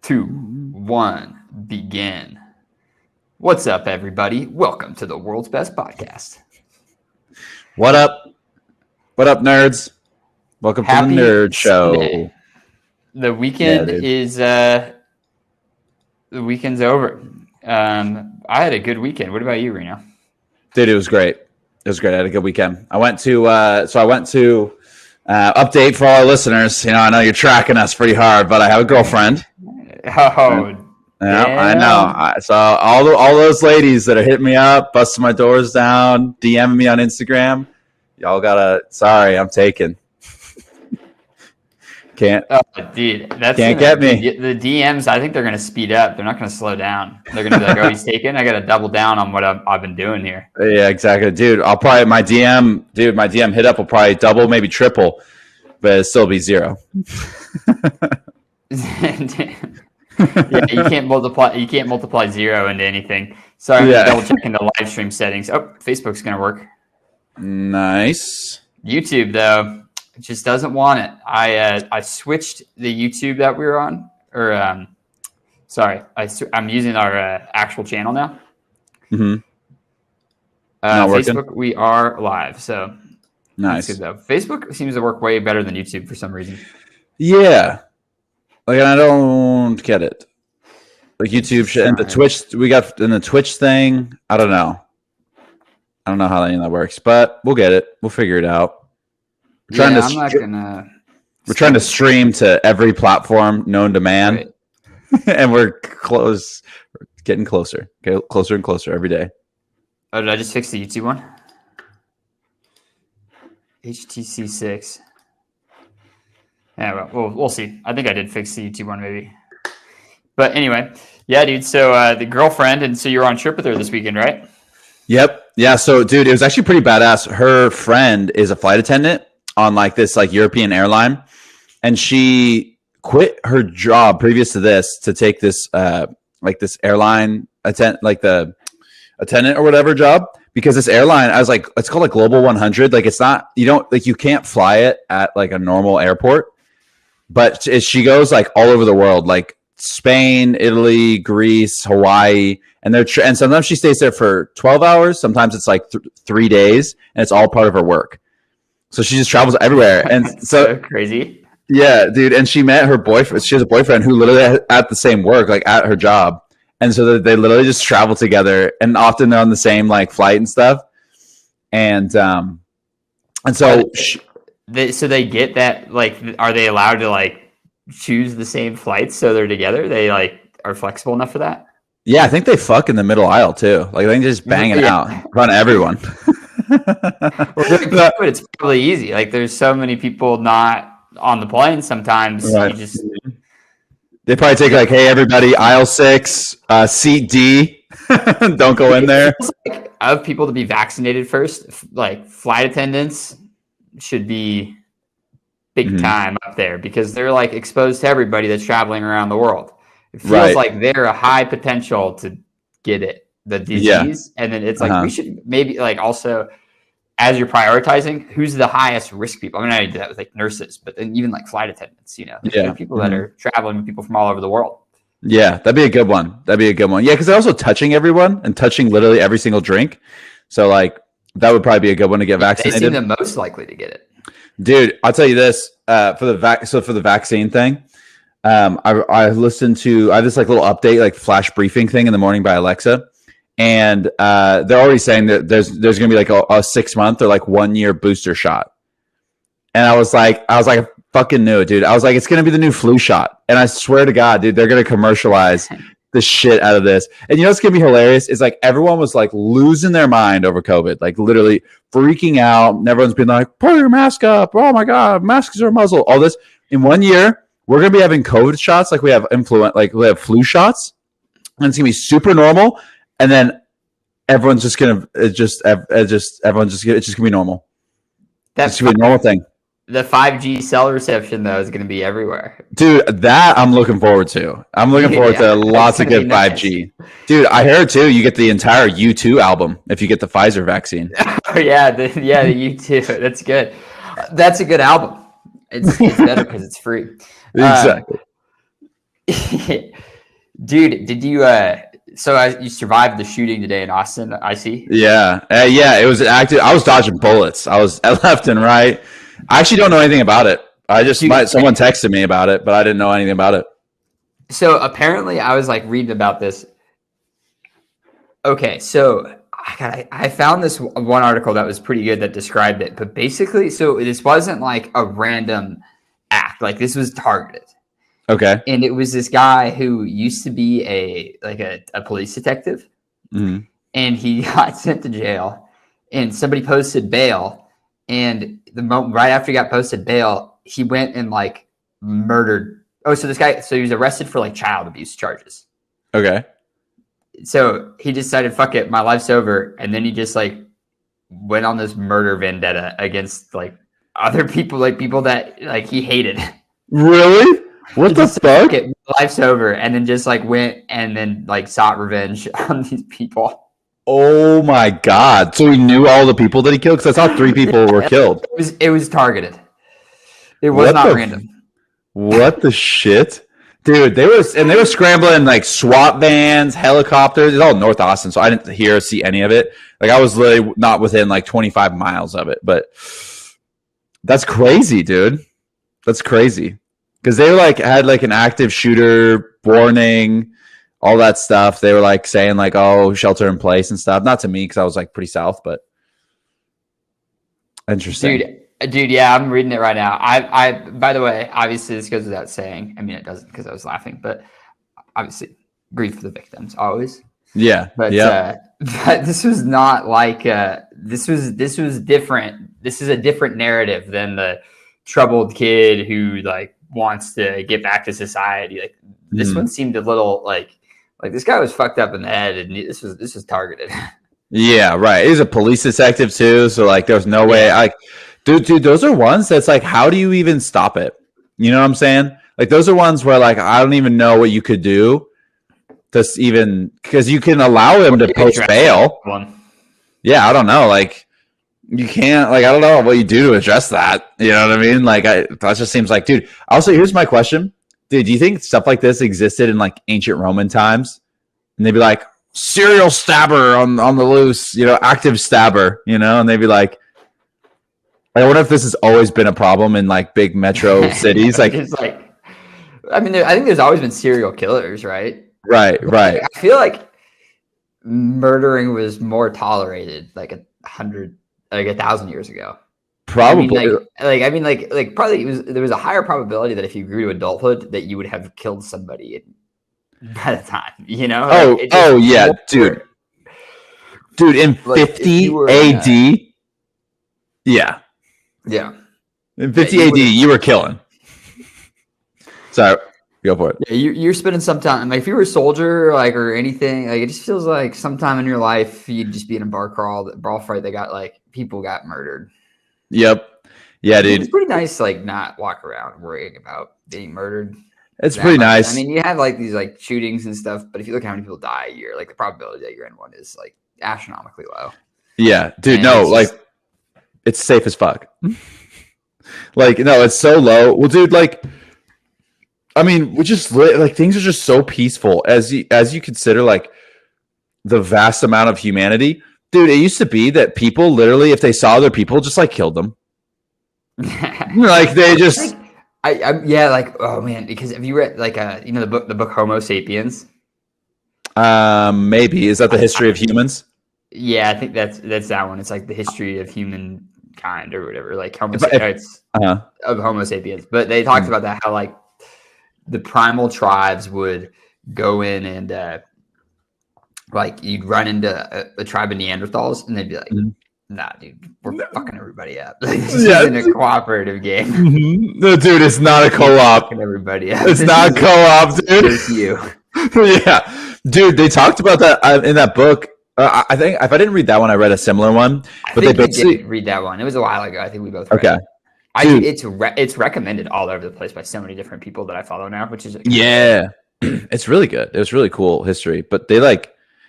Two, one, begin. What's up, everybody? Welcome to the world's best podcast. What up? What up, nerds? Welcome to the Nerd Show. The weekend is the weekend's over. I had a good weekend. What about you, Reno? Dude, it was great. It was great. I had a good weekend. I went to update for all our listeners. You know, I know you're tracking us pretty hard, but I have a girlfriend. Oh, yeah, I know. So all those ladies that are hitting me up, busting my doors down, DMing me on Instagram, y'all gotta. Sorry, I'm taken. Can't. Oh, dude, can't get me. The DMs, I think they're gonna speed up. They're not gonna slow down. They're gonna be like, "Oh, he's taken. I gotta double down on what I've been doing here." Yeah, exactly, dude. I'll probably my DM hit up will probably double, maybe triple, but it'll still be zero. Yeah, you can't multiply zero into anything. Sorry, I'm double checking the live stream settings. Oh, Facebook's gonna work. Nice. YouTube though, it just doesn't want it. I switched the YouTube that we were on, or sorry, I'm using our actual channel now. Mm-hmm. Facebook, working? We are live, so nice. That's good though. Facebook seems to work way better than YouTube for some reason. Yeah. Like, I don't get it. Like YouTube shit and the Twitch, we got in the Twitch thing. I don't know how any of that works, but we'll get it. We'll figure it out. We're trying to stream to every platform known to man, right. And we're close. We're getting closer. Okay, closer and closer every day. Oh, did I just fix the YouTube one? HTC 6. Yeah, well, we'll see. I think I did fix the YouTube one, maybe. But anyway, yeah, dude. So the girlfriend, and so you're on trip with her this weekend, right? Yep. Yeah. So, dude, it was actually pretty badass. Her friend is a flight attendant on like this like European airline, and she quit her job previous to this to take this like this airline the attendant or whatever job. Because this airline, I was like, it's called like Global 100. Like, it's not, you can't fly it at like a normal airport. But she goes like all over the world, like Spain, Italy, Greece, Hawaii, and and sometimes she stays there for 12 hours. Sometimes it's like 3 days, and it's all part of her work. So she just travels everywhere, and so crazy. Yeah, dude. And she met her boyfriend. She has a boyfriend who literally at the same work, like at her job, and so they literally just travel together, and often they're on the same like flight and stuff, and so. So they get that, like, are they allowed to like choose the same flights so they're together? They like are flexible enough for that? Yeah, I think they fuck in the middle aisle too. Like they can just bang it out in front of everyone. But it's probably easy. Like there's so many people not on the plane sometimes. Right. They probably take like, hey, everybody, aisle 6, seat D. Don't go in there. Like, of people to be vaccinated first, like flight attendants should be big time up there because they're like exposed to everybody that's traveling around the world. It feels like they're a high potential to get the disease. And then it's like, we should maybe like also, as you're prioritizing, who's the highest risk people? I mean, I do that with like nurses, but then even like flight attendants, people that are traveling with people from all over the world. Yeah, that'd be a good one. Yeah, because they're also touching everyone and touching literally every single drink. So like, that would probably be a good one to get vaccinated. They seem the most likely to get it. Dude, I'll tell you this, for the vaccine thing, I listened to, I have this like little update, like flash briefing thing in the morning by Alexa. And they're already saying that there's going to be like a 6 month or like 1 year booster shot. And I was like, I fucking knew it, dude. I was like, it's going to be the new flu shot. And I swear to God, dude, they're going to commercialize the shit out of this. And you know what's gonna be hilarious is like everyone was like losing their mind over COVID, like literally freaking out, and everyone's been like, pull your mask up, oh my God, masks are a muzzle, all this. In 1 year we're gonna be having COVID shots like we have flu shots, and it's gonna be super normal, and then everyone's just gonna it's just gonna be normal. That's gonna be a normal thing. The 5G cell reception, though, is going to be everywhere. Dude, that I'm looking forward to. I'm looking forward to lots of good 5G. Dude, I heard, too, you get the entire U2 album if you get the Pfizer vaccine. Oh, yeah, the U2. That's good. That's a good album. It's better because it's free. Exactly. Dude, did you you survived the shooting today in Austin, I see? Yeah. Yeah. It was active. I was dodging bullets. I was left and right. I actually don't know anything about it. Someone texted me about it, but I didn't know anything about it. So apparently I was like reading about this. Okay, so I found this one article that was pretty good that described it, but basically, so this wasn't like a random act, like this was targeted. Okay. And it was this guy who used to be a police detective, and he got sent to jail, and somebody posted bail, and right after he got posted bail, he went and like murdered. Oh, so he was arrested for like child abuse charges. Okay. So he decided, fuck it, my life's over, and then he just like went on this murder vendetta against like other people, like people that like he hated. Really? What the fuck? Life's over, and then just like went and then like sought revenge on these people. Oh my god! So he knew all the people that he killed, because I saw 3 people were killed. It was targeted. It was not random. What the shit, dude? They were scrambling like SWAT vans, helicopters. It's all North Austin, so I didn't see any of it. Like I was literally not within like 25 miles of it, but that's crazy, dude. That's crazy. Because they like had like an active shooter warning, all that stuff. They were like saying like, "Oh, shelter in place" and stuff. Not to me because I was like pretty south, but interesting. Dude, yeah, I'm reading it right now. I by the way, obviously this goes without saying. I mean, it doesn't because I was laughing, but obviously grief for the victims always. Yeah, but but this was not like this was different. This is a different narrative than the troubled kid who like wants to get back to society. Like this one seemed a little like this guy was fucked up in the head, and this was targeted. Yeah, right. He's a police detective too, so like there's no way. Like, dude, those are ones that's like, how do you even stop it? You know what I'm saying? Like those are ones where like I don't even know what you could do. Just even because you can allow him to post bail. Yeah, I don't know. Like you can't. Like I don't know what you do to address that. You know what I mean? Like that just seems like, dude. Also, here's my question, dude. Do you think stuff like this existed in like ancient Roman times? And they'd be like, serial stabber on the loose, you know, active stabber, you know, and they'd be like, I wonder if this has always been a problem in like big metro cities. Like, it's like, I mean, I think there's always been serial killers, right? Right. I feel like murdering was more tolerated like 1,000 years ago. Probably. I mean, probably there was a higher probability that if you grew to adulthood that you would have killed somebody by the time, you know? Yeah, dude. Dude, in 50 AD. Yeah. In 50 AD, you were killing. Sorry. Go for it. Yeah, you're spending some time. Like if you were a soldier, like or anything, like it just feels like sometime in your life you'd just be in a brawl fight that got like people got murdered. Yep. Yeah, dude. It's pretty nice to like not walk around worrying about being murdered. It's pretty nice. I mean, you have like these like shootings and stuff, but if you look at how many people die a year, like the probability that you're in one is like astronomically low. Yeah, dude. No, like it's safe as fuck. Like no, it's so low. Well, dude, like. I mean, we just like things are just so peaceful as you consider like the vast amount of humanity, dude. It used to be that people literally, if they saw other people, just like killed them. Like they just, like oh man, because have you read like you know the book Homo Sapiens? Maybe is that the history of humans? Yeah, I think that's that one. It's like the history of humankind or whatever, like Homo Sapiens of Homo Sapiens. But they talked about that how like. The primal tribes would go in and like you'd run into a tribe of Neanderthals and they'd be like, nah, dude, we're fucking everybody up. This isn't a cooperative game. No, dude, it's not a co-op. Fucking everybody up. It's not co-op, dude. It's you. Yeah. Dude, they talked about that in that book. I think if I didn't read that one, I read a similar one. But they basically did read that one. It was a while ago. I think we both read it. It's recommended all over the place by so many different people that I follow now, which is it's really good. It was really cool history, but they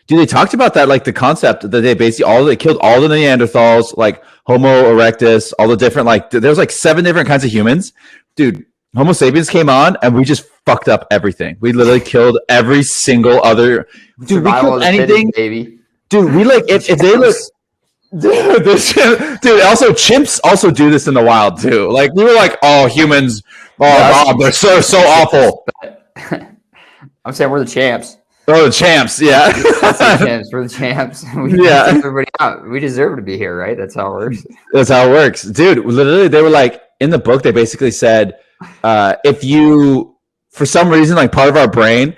they talked about that like the concept that they basically they killed all the Neanderthals, like Homo erectus, all the different like there was like 7 different kinds of humans dude, Homo sapiens came on and we just fucked up everything. We literally killed every single other. Dude, we killed anything, baby. Dude, we like if they look. Dude, also chimps also do this in the wild too. Like we were like, oh, humans, God, they're so awful. I'm saying we're the champs. Oh, the champs, yeah. We're the champs. We everybody out. We deserve to be here, right? That's how it works. That's how it works, dude. Literally, they were like in the book. They basically said, if you, for some reason, like part of our brain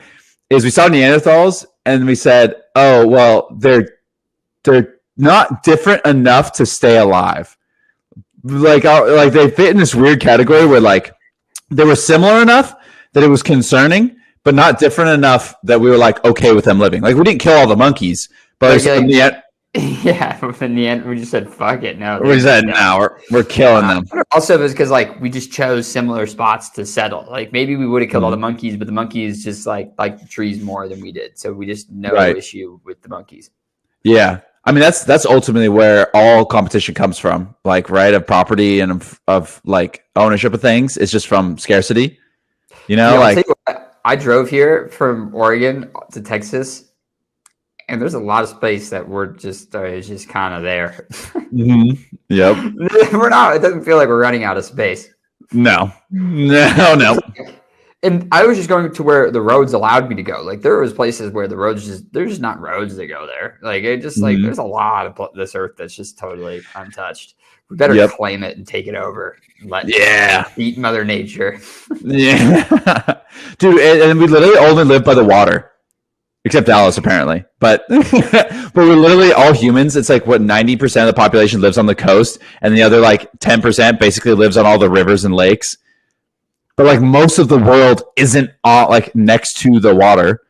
is we saw Neanderthals and we said, oh, well, they're not different enough to stay alive. Like they fit in this weird category where like they were similar enough that it was concerning, but not different enough that we were like okay with them living. Like we didn't kill all the monkeys, but in the end, in the end, we just said fuck it. No, we said no, we're killing them. Also, it was because like we just chose similar spots to settle. Like maybe we would have killed all the monkeys, but the monkeys just like the trees more than we did, so we just no issue with the monkeys. Yeah. I mean, that's ultimately where all competition comes from, like, right, of property and of like ownership of things. It's just from scarcity, like. I drove here from Oregon to Texas, and there's a lot of space that is just kind of there. Mm-hmm. Yep. We're not. It doesn't feel like we're running out of space. No. And I was just going to where the roads allowed me to go. Like there was places where the roads there's just not roads that go there. Like it just like there's a lot of this earth that's just totally untouched. We better claim it and take it over. Beat Mother Nature. Yeah, dude. And we literally only live by the water, except Dallas apparently. But but we're literally all humans. It's like what 90% of the population lives on the coast, and the other like 10% basically lives on all the rivers and lakes. But like most of the world isn't like next to the water,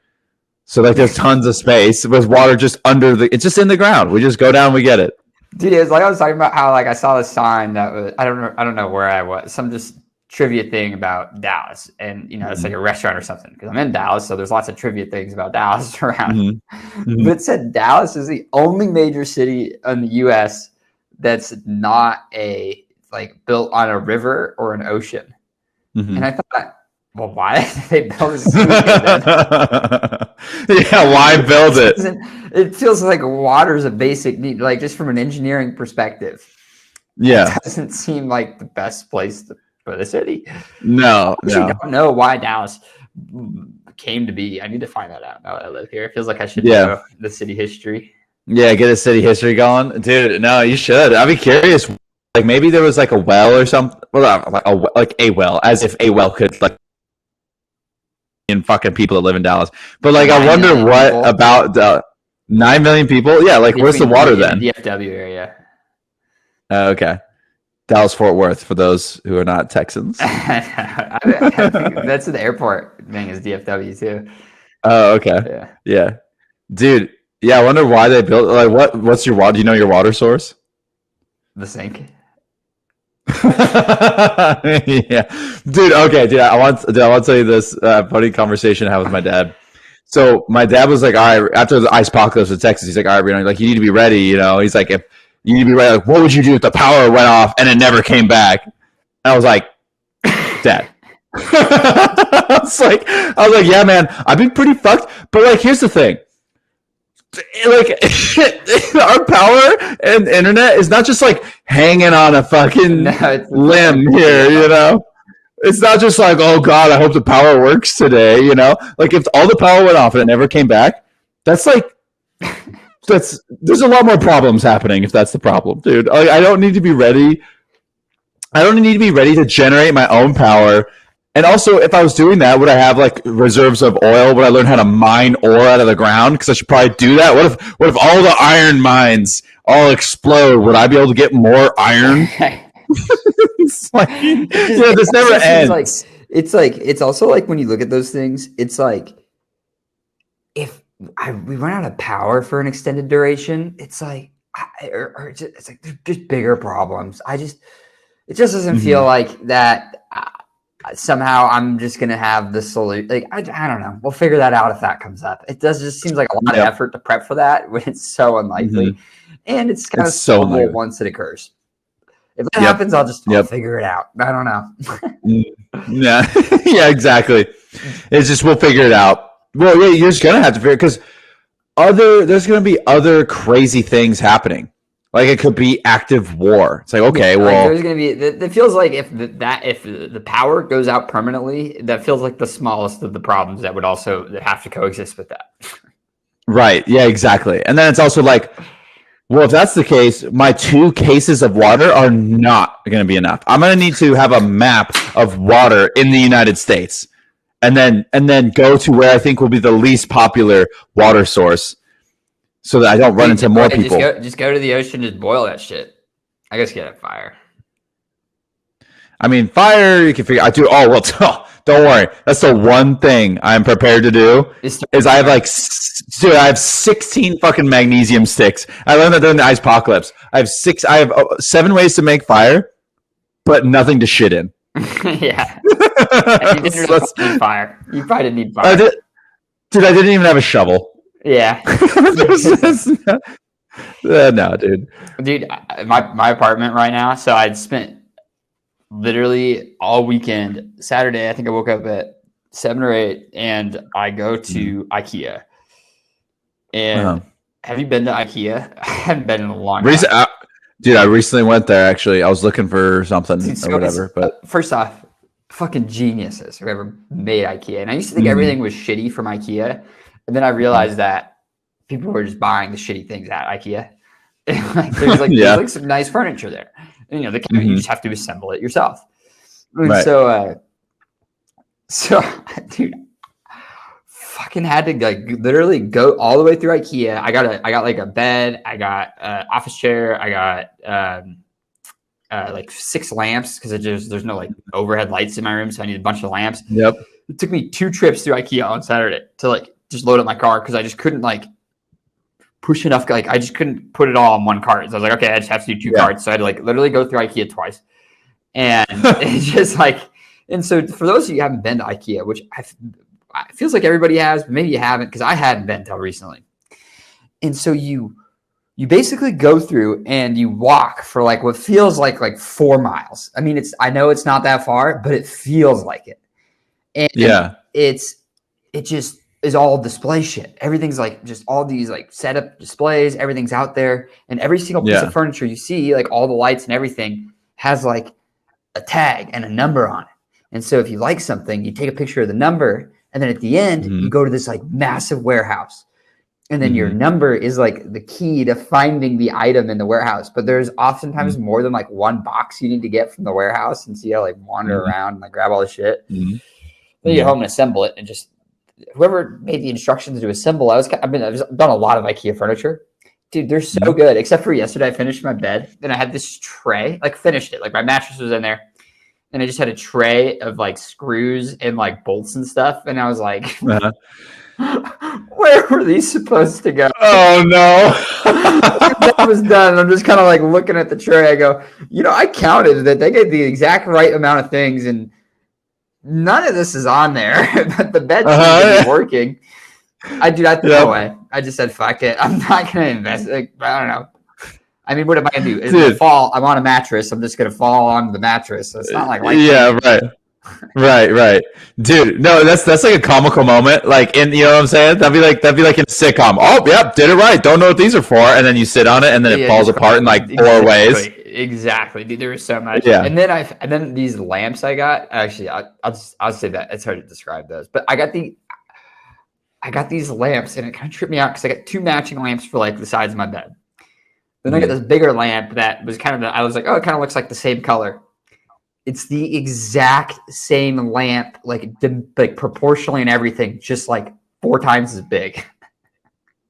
so like there's tons of space with water just under it's just in the ground. We just go down, we get it. Dude, it's like I was talking about how like I saw this sign that was I don't know where I was, some just trivia thing about Dallas, and it's like a restaurant or something because I'm in Dallas, so there's lots of trivia things about Dallas around. But it said Dallas is the only major city in the U.S. that's not built on a river or an ocean. And I thought, well, why did they build this city? Yeah, why build it? It feels like water is a basic need, like just from an engineering perspective. Yeah, it doesn't seem like the best place for the city. No. I don't know why Dallas came to be. I need to find that out now that I live here. It feels like I should know the city history. Yeah, get a city history going, dude. No, you should. I'd be curious. Like maybe there was like a well or something. Well, like a well, as if a well could like in fucking people that live in Dallas. But like, I wonder what people. About the 9 million people. Yeah, like where's the water then? DFW area. Okay, Dallas Fort Worth for those who are not Texans. I think that's the airport thing is DFW too. Oh, okay. Yeah, dude. Yeah, I wonder why they built. Like, what's your water? Do you know your water source? The sink. Yeah, dude. Okay, dude. I want to tell you this funny conversation I had with my dad. So my dad was like, "All right," after the ice apocalypse in Texas, he's like, "All right, Reno, like you need to be ready." He's like, "If you need to be ready, like, what would you do if the power went off and it never came back?" And I was like, "Dad." I was like, "Yeah, man, I've been pretty fucked." But like, here's the thing. Like our power and internet is not just like hanging on a fucking limb here, It's not just like, oh God, I hope the power works today, Like if all the power went off and it never came back, there's a lot more problems happening if that's the problem, dude. Like, I don't need to be ready. I don't need to be ready to generate my own power. And also, if I was doing that, would I have like reserves of oil? Would I learn how to mine ore out of the ground? Because I should probably do that. What if all the iron mines all explode? Would I be able to get more iron? It's like, this never ends. It's also like when you look at those things, it's like if we run out of power for an extended duration, it's like there's just bigger problems. It just doesn't feel like that. Somehow I'm just going to have the solution. Like, I don't know. We'll figure that out if that comes up. It just seems like a lot of effort to prep for that when it's so unlikely. And it's kind of so once it occurs. If that happens, I'll figure it out. I don't know. Yeah, yeah, exactly. It's just we'll figure it out. Well, yeah, you're just gonna have to figure because there's gonna be other crazy things happening. Like it could be active war. It's like okay, well, there's gonna be. It feels like if the power goes out permanently, that feels like the smallest of the problems that would also have to coexist with that. Right. Yeah. Exactly. And then it's also like, well, if that's the case, my 2 cases of water are not going to be enough. I'm going to need to have a map of water in the United States, and then go to where I think will be the least popular water source, so that I don't run into more people. Just go to the ocean, just boil that shit. I guess get a fire. I mean, fire you can figure. I do. Oh well, don't worry. That's the one thing I'm prepared to do. Is I have I have 16 fucking magnesium sticks. I learned that during the ice apocalypse. I have 7 ways to make fire, but nothing to shit in. Yeah. You didn't really need fire. You probably didn't need fire. Dude, I didn't even have a shovel. Yeah. No, dude. Dude, my apartment right now. So I'd spent literally all weekend. Saturday, I think I woke up at 7 or 8, and I go to IKEA. And have you been to IKEA? I haven't been in a long time. Dude, I recently went there. Actually, I was looking for something or whatever. But first off, fucking geniuses whoever made IKEA. And I used to think everything was shitty from IKEA, and then I realized that people were just buying the shitty things at IKEA. There's some nice furniture there. And, you just have to assemble it yourself. And right. So, dude, fucking had to literally go all the way through IKEA. I got like a bed. I got an office chair. I got like 6 lamps because there's no like overhead lights in my room, so I need a bunch of lamps. Yep. It took me 2 trips through IKEA on Saturday to like just load up my car because I just couldn't like push enough. Like I just couldn't put it all on one cart. So I was like, okay, I just have to do 2 carts. So I had to like literally go through IKEA twice, and it's just like. And so for those of you who haven't been to IKEA, which it feels like everybody has, but maybe you haven't because I hadn't been until recently. And so you basically go through and you walk for like what feels like 4 miles. I mean, I know it's not that far, but it feels like it. And it just is all display shit. Everything's like just all these like setup displays. Everything's out there, and every single piece of furniture you see, like all the lights and everything, has like a tag and a number on it. And so if you like something, you take a picture of the number, and then at the end, you go to this like massive warehouse. And then your number is like the key to finding the item in the warehouse. But there's oftentimes more than like one box you need to get from the warehouse. And so you gotta like wander around and like grab all the shit. Then you get home and assemble it. And just whoever made the instructions to assemble, I've done a lot of IKEA furniture. Dude, they're so good. Except for yesterday, I finished my bed. Then I had this tray, like finished it. Like my mattress was in there. And I just had a tray of like screws and like bolts and stuff. And I was like, where were these supposed to go? Oh, no. That was done. And I'm just kind of like looking at the tray. I go, I counted that they get the exact right amount of things. And none of this is on there. But the bed seems to be working. I threw it away. I just said, fuck it. I'm not going to invest. Like, I don't know. I mean, what am I going to do? It's going to fall. I'm on a mattress. I'm just going to fall on the mattress. So it's not like right. Dude, no, that's like a comical moment. Like you know what I'm saying? That'd be like in a sitcom. Oh, yep, did it right. Don't know what these are for. And then you sit on it and then it falls apart in like 4 ways. Exactly. Dude, there was so much. Yeah. And then these lamps I got, actually, I'll say that it's hard to describe those, but I got these lamps, and it kind of tripped me out because I got 2 matching lamps for like the sides of my bed. Then I got this bigger lamp that was I was like, oh, it kind of looks like the same color. It's the exact same lamp, like proportionally and everything, just like 4 times as big.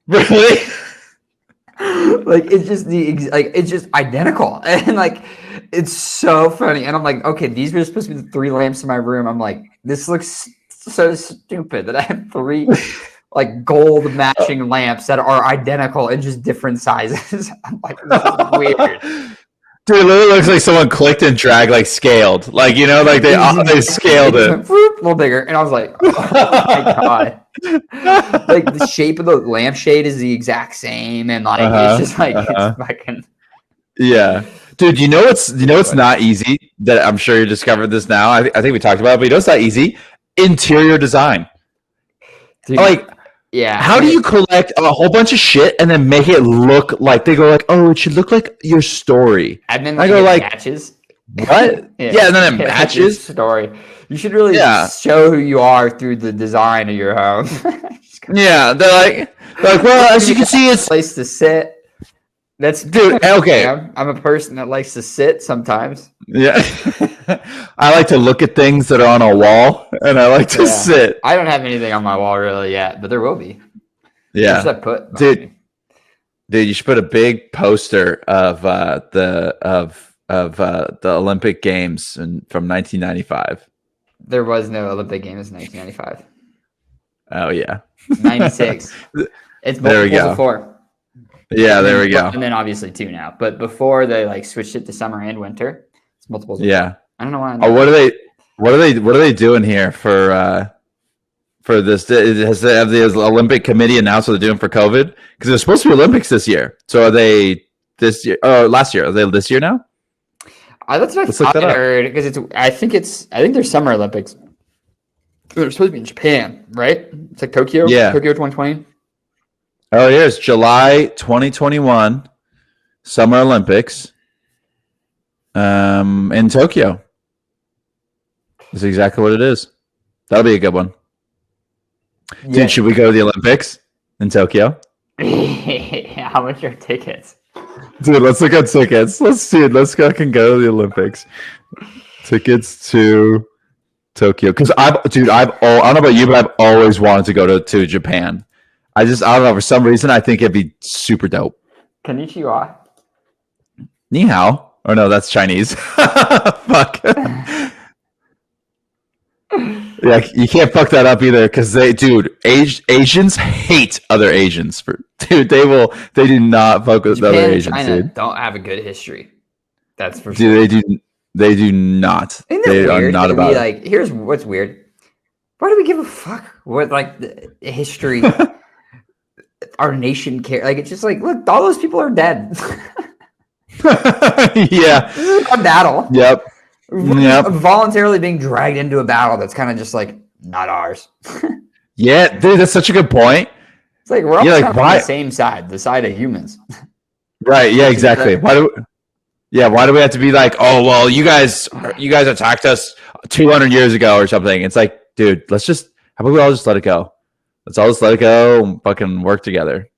Really? Like it's just identical, and like it's so funny. And I'm like, okay, these were supposed to be the 3 lamps in my room. I'm like, this looks so stupid that I have 3 like gold matching lamps that are identical in just different sizes. I'm like, this is weird. Dude, it literally looks like someone clicked and dragged, like scaled. Like, like they scaled it. Went, a little bigger. And I was like, oh my God. Like the shape of the lampshade is the exact same. And like, it's just like, it's fucking. Yeah. Dude, you know what's not easy that I'm sure you discovered this now. I think we talked about it, but you know it's not easy? Interior design. Dude, Like, yeah. how do you collect a whole bunch of shit and then make it look like they go like, oh, it should look like your story? And then I go like, matches. what? Yeah, and then it matches. Story. You should really Yeah. show who you are through the design of your home. Yeah, they're like, well, as you can see, it's place to sit. That's dude. Okay, I'm a person that likes to sit sometimes. yeah. I like to look at things that are on a wall, and I like to sit. I don't have anything on my wall really yet, but there will be. Yeah, dude. Dude, you should put a big poster of the Olympic Games from 1995. There was no Olympic Games in 1995. Oh yeah, 96. It's there we go. Before. Yeah, there we go. And then obviously 2 now, but before they like switched it to summer and winter, it's multiples. Yeah, I don't know why. Oh, what are they doing here for this? Has the Olympic Committee announced what they're doing for COVID? Because there's supposed to be Olympics this year. So are they this year? Oh, last year. Are they this year now? That's what I heard. Because I think there's Summer Olympics. They're supposed to be in Japan, right? It's like Tokyo. Yeah, Tokyo 2020. Oh, here's July 2021 Summer Olympics in Tokyo. That's exactly what it is. That'll be a good one. Yeah. Dude, should we go to the Olympics in Tokyo? How much are tickets? Dude, let's look at tickets. Let's fucking go to the Olympics. Tickets to Tokyo. Because I don't know about you, but I've always wanted to go to Japan. I don't know, for some reason, I think it'd be super dope. Konnichiwa. Ni hao. Or no, that's Chinese. Fuck. Yeah, you can't fuck that up either, because Asians hate other Asians. They do not fuck with other Asians, China dude. Don't have a good history. That's for sure. Dude, they do not. They are not about it. Like, here's what's weird. Why do we give a fuck what like the history our nation care? Like, it's just like, look, all those people are dead. Yeah. A battle. Yep. Voluntarily being dragged into a battle that's kind of just like not ours. Yeah, dude, that's such a good point. It's like we're all like, on the same side, the side of humans. Right, yeah, exactly. Why do we have to be like, oh well, you guys attacked us 200 years ago or something? It's like, dude, how about we all just let it go? Let's all just let it go and fucking work together.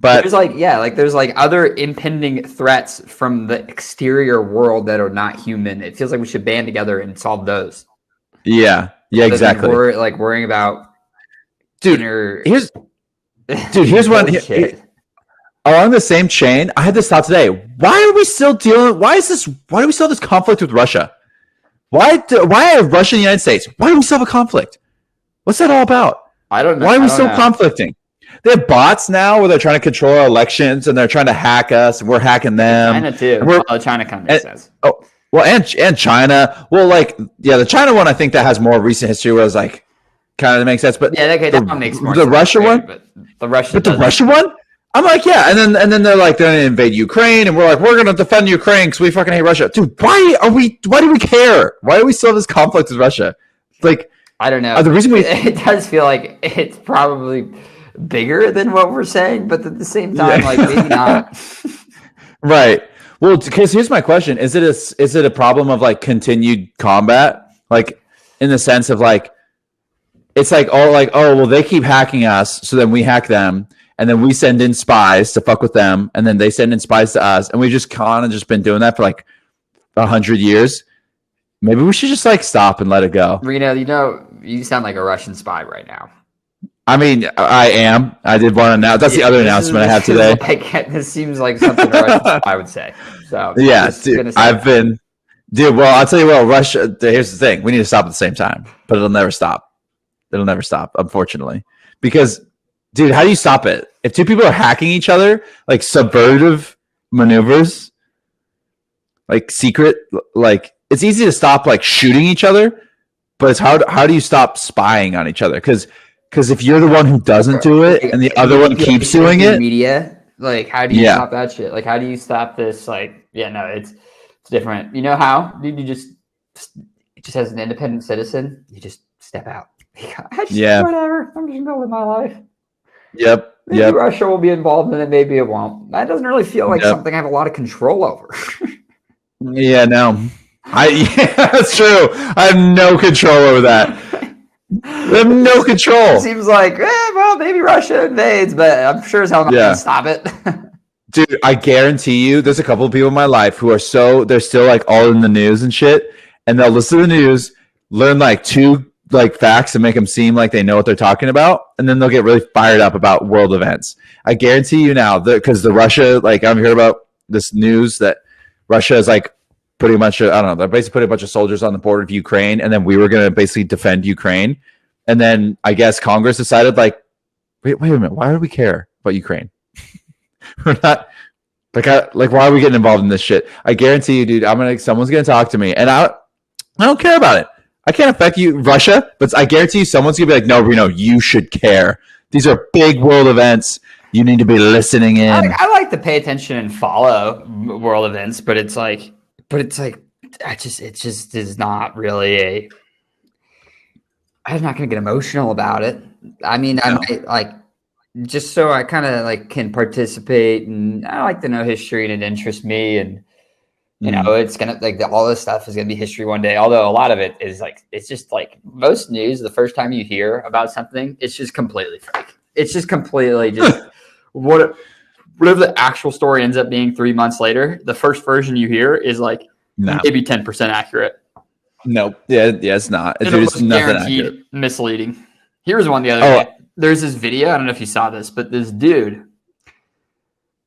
But there's other impending threats from the exterior world that are not human. It feels like we should band together and solve those. Yeah, exactly. We're like worrying about here's one along the same chain. I had this thought today. Why do we still have this conflict with Russia? Why are Russia and the United States? Why do we still have a conflict? What's that all about? I don't know. Why are we still conflicting? They have bots now where they're trying to control our elections and they're trying to hack us and we're hacking them. China too. China kind of says. Oh, well, and China. Well, the China one, I think that has more recent history where it's like kind of makes sense. But yeah, that one makes more sense. The Russia one? But the Russia one? I'm like, yeah. And then they're like, they're going to invade Ukraine and we're like, we're going to defend Ukraine because we fucking hate Russia. Dude, why do we care? Why do we still have this conflict with Russia? Like, I don't know. The reason it does feel like it's probably bigger than what we're saying, but at the same time, like maybe not. Right. Well, because here's my question: is it a problem of like continued combat, like in the sense of like it's like well they keep hacking us, so then we hack them, and then we send in spies to fuck with them, and then they send in spies to us, and we just kind of just been doing that for like 100 years. Maybe we should just like stop and let it go. Reno, you sound like a Russian spy right now. I mean, I am. I did one now. That's the other announcement I have today. This seems like something a Russian spy would say. So yeah, dude, well, I'll tell you what, Russia, here's the thing. We need to stop at the same time, but it'll never stop. It'll never stop, unfortunately. Because, dude, how do you stop it? If two people are hacking each other, like subversive maneuvers, like secret, like it's easy to stop like shooting each other, but it's hard. How do you stop spying on each other? Because if you're the one who doesn't do it and the other one keeps doing it, media Like, how do you stop that shit? Like, how do you stop this? Like, yeah, no, it's different. You know how? Dude, you just as an independent citizen, you just step out. Whatever. I'm just gonna live my life. Yep. Maybe Russia will be involved in it. Maybe it won't. That doesn't really feel like something I have a lot of control over. Yeah, no. That's true. I have no control over that. I have no control. It seems like, well, maybe Russia invades, but I'm sure as hell not going to stop it. Dude, I guarantee you, there's a couple of people in my life who are they're still like all in the news and shit, and they'll listen to the news, learn like 2 like facts and make them seem like they know what they're talking about, and then they'll get really fired up about world events. I guarantee you now, because the Russia, like I'm hearing about this news that Russia is like pretty much, I don't know, they're basically putting a bunch of soldiers on the border of Ukraine, and then we were going to basically defend Ukraine. And then I guess Congress decided, like, wait a minute, why do we care about Ukraine? We're not, like, why are we getting involved in this shit? I guarantee you, dude, someone's going to talk to me, and I don't care about it. I can't affect you, Russia, but I guarantee you someone's going to be like, no, Reno, you should care. These are big world events. You need to be listening in. I like to pay attention and follow world events, but it's like, it just is not really I'm not going to get emotional about it. I mean, I might like, just so I kind of like can participate, and I like to know history and it interests me. And, you know, it's going to like all this stuff is going to be history one day. Although a lot of it is like, it's just like most news, the first time you hear about something, it's just completely fake. It's just completely just whatever the actual story ends up being 3 months later, the first version you hear is like maybe 10% accurate. Nope. Yeah, it's not. It's nothing accurate. Misleading. Here's one the other day. There's this video. I don't know if you saw this, but this dude,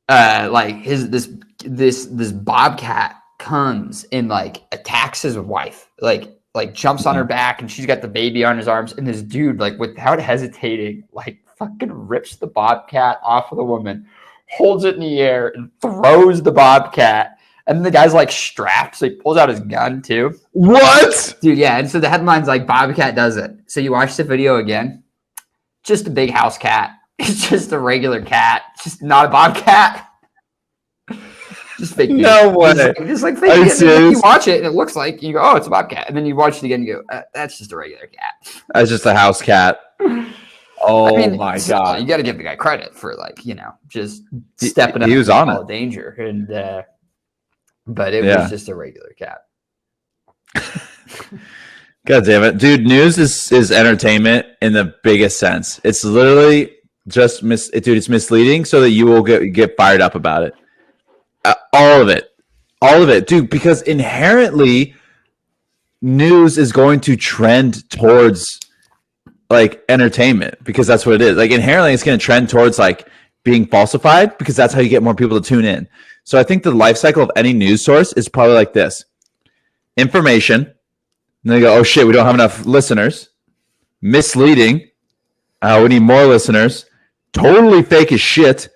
like this bobcat comes and like attacks his wife, like jumps on her back, and she's got the baby on his arms, and this dude, like without hesitating, like fucking rips the bobcat off of the woman, holds it in the air, and throws the bobcat. And then the guy's like strapped, so he pulls out his gun too. What? Dude, yeah. And so the headline's like, Bobcat does it. So you watch the video again. Just a big house cat. It's just a regular cat. It's just not a bobcat. Just fake news. No way. Just like fake news. You watch it and it looks like, you go, oh, it's a bobcat. And then you watch it again and you go, that's just a regular cat. That's just a house cat. Oh, I mean, my God. You got to give the guy credit for like, you know, just stepping up. He was on it. Danger. And, but it was just a regular cat. God damn it. Dude, news is entertainment in the biggest sense. It's literally just it's misleading so that you will get fired up about it. All of it, dude, because inherently news is going to trend towards like entertainment, because that's what it is. Like inherently it's going to trend towards like being falsified, because that's how you get more people to tune in. So I think the life cycle of any news source is probably like this: information, and then they go, oh shit, we don't have enough listeners. Misleading, we need more listeners. Totally fake as shit.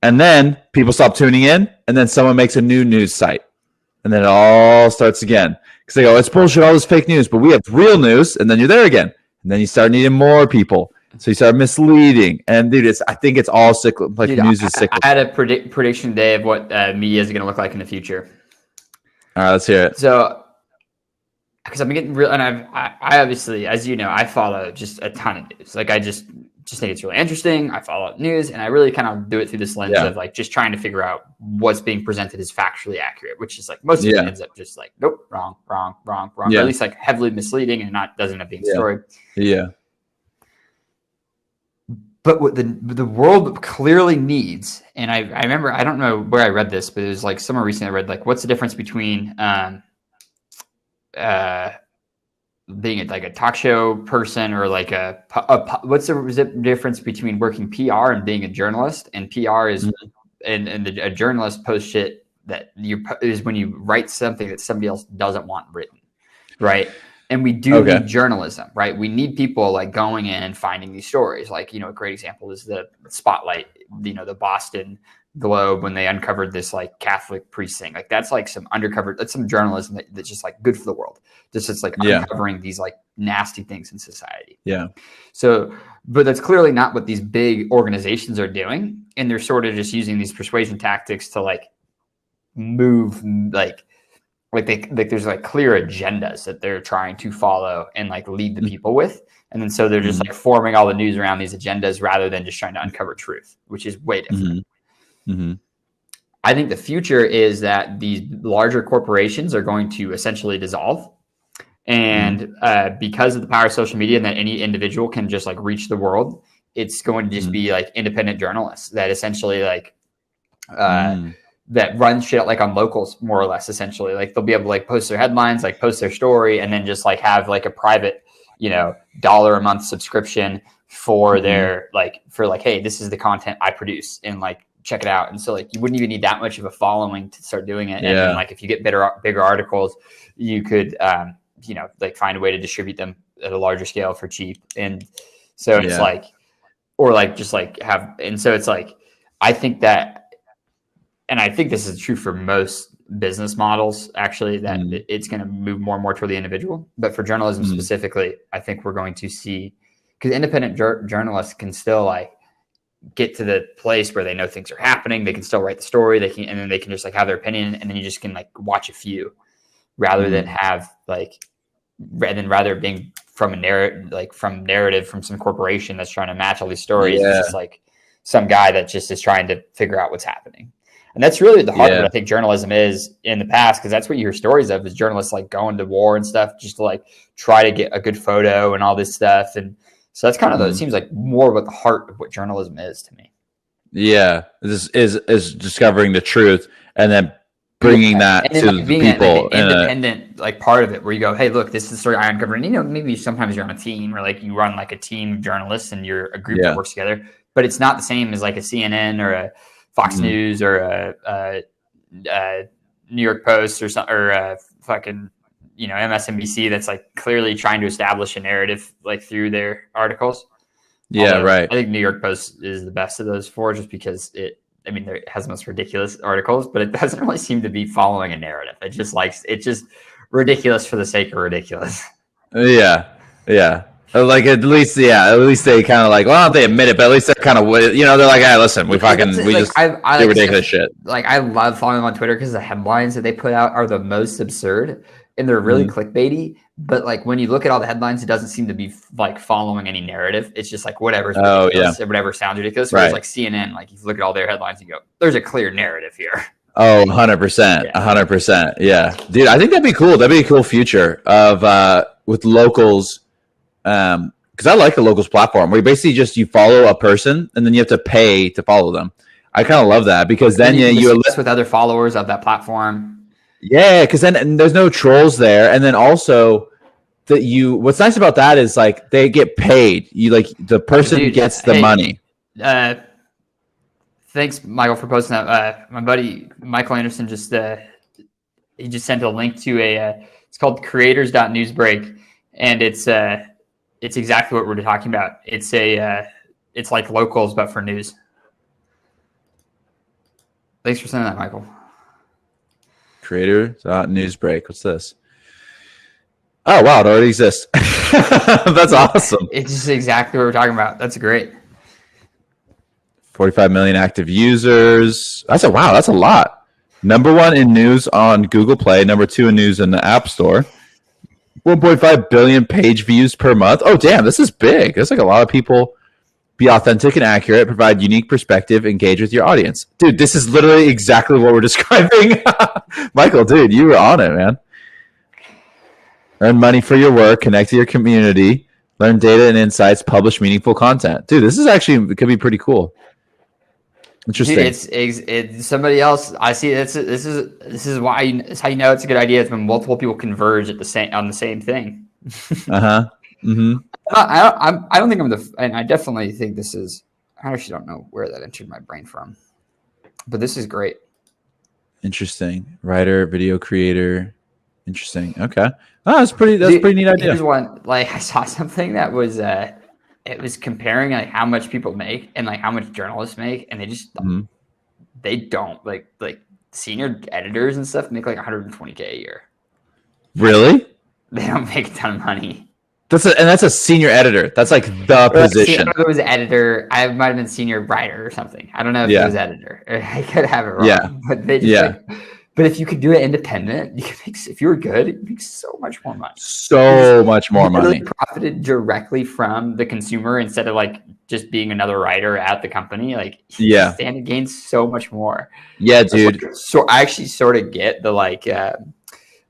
And then people stop tuning in, and then someone makes a new news site, and then it all starts again, because they go, it's bullshit, all this fake news, but we have real news. And then you're there again, and then you start needing more people. So you start misleading, and dude, I think it's all cyclical. Like news is cyclical. I had a prediction day of what media is going to look like in the future. All right, let's hear it. So, because I'm getting real, and I obviously, as you know, I follow just a ton of news. Like I just think it's really interesting. I follow news, and I really kind of do it through this lens of like just trying to figure out what's being presented is factually accurate, which is like most of it ends up just like nope, wrong, or at least like heavily misleading and doesn't end up being story. Yeah. But what the world clearly needs, and I remember, I don't know where I read this, but it was like somewhere recently I read like, what's the difference between being like a talk show person or like what's the difference between working PR and being a journalist? And PR is a journalist posts shit that is when you write something that somebody else doesn't want written, right? And we do need journalism, right? We need people like going in and finding these stories. Like, you know, a great example is the Spotlight, you know, the Boston Globe when they uncovered this like Catholic priest thing. Like that's like some undercover, that's some journalism that's just like good for the world. Just it's like uncovering these like nasty things in society. Yeah. So, but that's clearly not what these big organizations are doing. And they're sort of just using these persuasion tactics to like move like there's like clear agendas that they're trying to follow and like lead the people with. And then so they're just like forming all the news around these agendas rather than just trying to uncover truth, which is way different. I think the future is that these larger corporations are going to essentially dissolve. And because of the power of social media and that any individual can just like reach the world, it's going to just be like independent journalists that essentially like that run shit like on locals, more or less. Essentially, like they'll be able to like post their headlines, like post their story, and then just like have like a private, $1 a month subscription for their hey, this is the content I produce, and like check it out. And so like you wouldn't even need that much of a following to start doing it. And then, like if you get bigger articles, you could like find a way to distribute them at a larger scale for cheap. And so it's like, or like just like have, and so it's like I think that, and I think this is true for most business models actually, that it's going to move more and more toward the individual. But for journalism specifically, I think we're going to see, because independent journalists can still like get to the place where they know things are happening. They can still write the story. They can, and then they can just like have their opinion, and then you just can like watch a few, rather than have like, rather being from a narrative, like from narrative from some corporation that's trying to match all these stories. It's just like some guy that just is trying to figure out what's happening. And that's really the heart of what I think journalism is in the past, because that's what you hear stories of, is journalists like going to war and stuff just to like try to get a good photo and all this stuff. And so that's kind of it seems like more what the heart of what journalism is to me. Yeah, this is discovering the truth and then bringing that to the people. Like an independent like part of it, where you go, hey, look, this is the story I uncovered. And, maybe sometimes you're on a team, or like you run like a team of journalists and you're a group that works together, but it's not the same as like a CNN or a Fox News or a New York Post or something, or a fucking MSNBC that's like clearly trying to establish a narrative like through their articles. Although, I think New York Post is the best of those four, just because it has the most ridiculous articles, but it doesn't really seem to be following a narrative. It's just ridiculous for the sake of ridiculous. Like at least they kind of like, well, they admit it, but at least they're kind of, they're like, hey, listen, we just do ridiculous shit. Like I love following them on Twitter because the headlines that they put out are the most absurd, and they're really clickbaity. But like when you look at all the headlines, it doesn't seem to be like following any narrative. It's just like whatever's ridiculous, whatever sounds ridiculous. Whereas like CNN, like you look at all their headlines and you go, there's a clear narrative here. Oh, 100%. 100%. Yeah. Dude, I think that'd be cool. That'd be a cool future of with locals. Because I like the locals platform, where you basically you follow a person and then you have to pay to follow them. I kind of love that, because then you list with other followers of that platform. Yeah, because then there's no trolls there, and then also what's nice about that is like they get paid. You like the person gets the money. Thanks, Michael, for posting that. My buddy Michael Anderson just sent a link to it's called creators.newsbreak, and it's exactly what we're talking about. It's it's like locals but for news. Thanks for sending that, Michael. Creator.newsbreak. What's this? Oh wow, it already exists. That's awesome. It's just exactly what we're talking about. That's great. 45 million active users. That's a lot. Number 1 in news on Google Play. Number 2 in news in the App Store. 1.5 billion page views per month. Oh, damn, this is big. There's like a lot of people. Be authentic and accurate. Provide unique perspective. Engage with your audience. Dude, this is literally exactly what we're describing. Michael, dude, you were on it, man. Earn money for your work. Connect to your community. Learn data and insights. Publish meaningful content. Dude, this is it could be pretty cool. Interesting. Dude, it's somebody else. I see. This is why it's how you know it's a good idea. It's when multiple people converge on the same thing. Mm-hmm. I don't think and I definitely think this is. I actually don't know where that entered my brain from, but this is great. Interesting. Writer, video creator. Interesting. Okay. Oh, that's pretty neat idea. Here's one. Like I saw something that was it was comparing like how much people make and like how much journalists make, and they just they don't like senior editors and stuff make like 120K a year. Really? They don't make a ton of money. That's a senior editor. That's like the position. It was editor. I might have been senior writer or something. I don't know if it was editor. I could have it wrong. Yeah. But they just but if you could do it independent, you could make, if you were good, you make so much more money. So much more money. Profited directly from the consumer instead of like just being another writer at the company. Like stand to gain so much more. Yeah, dude. So I actually sort of get the like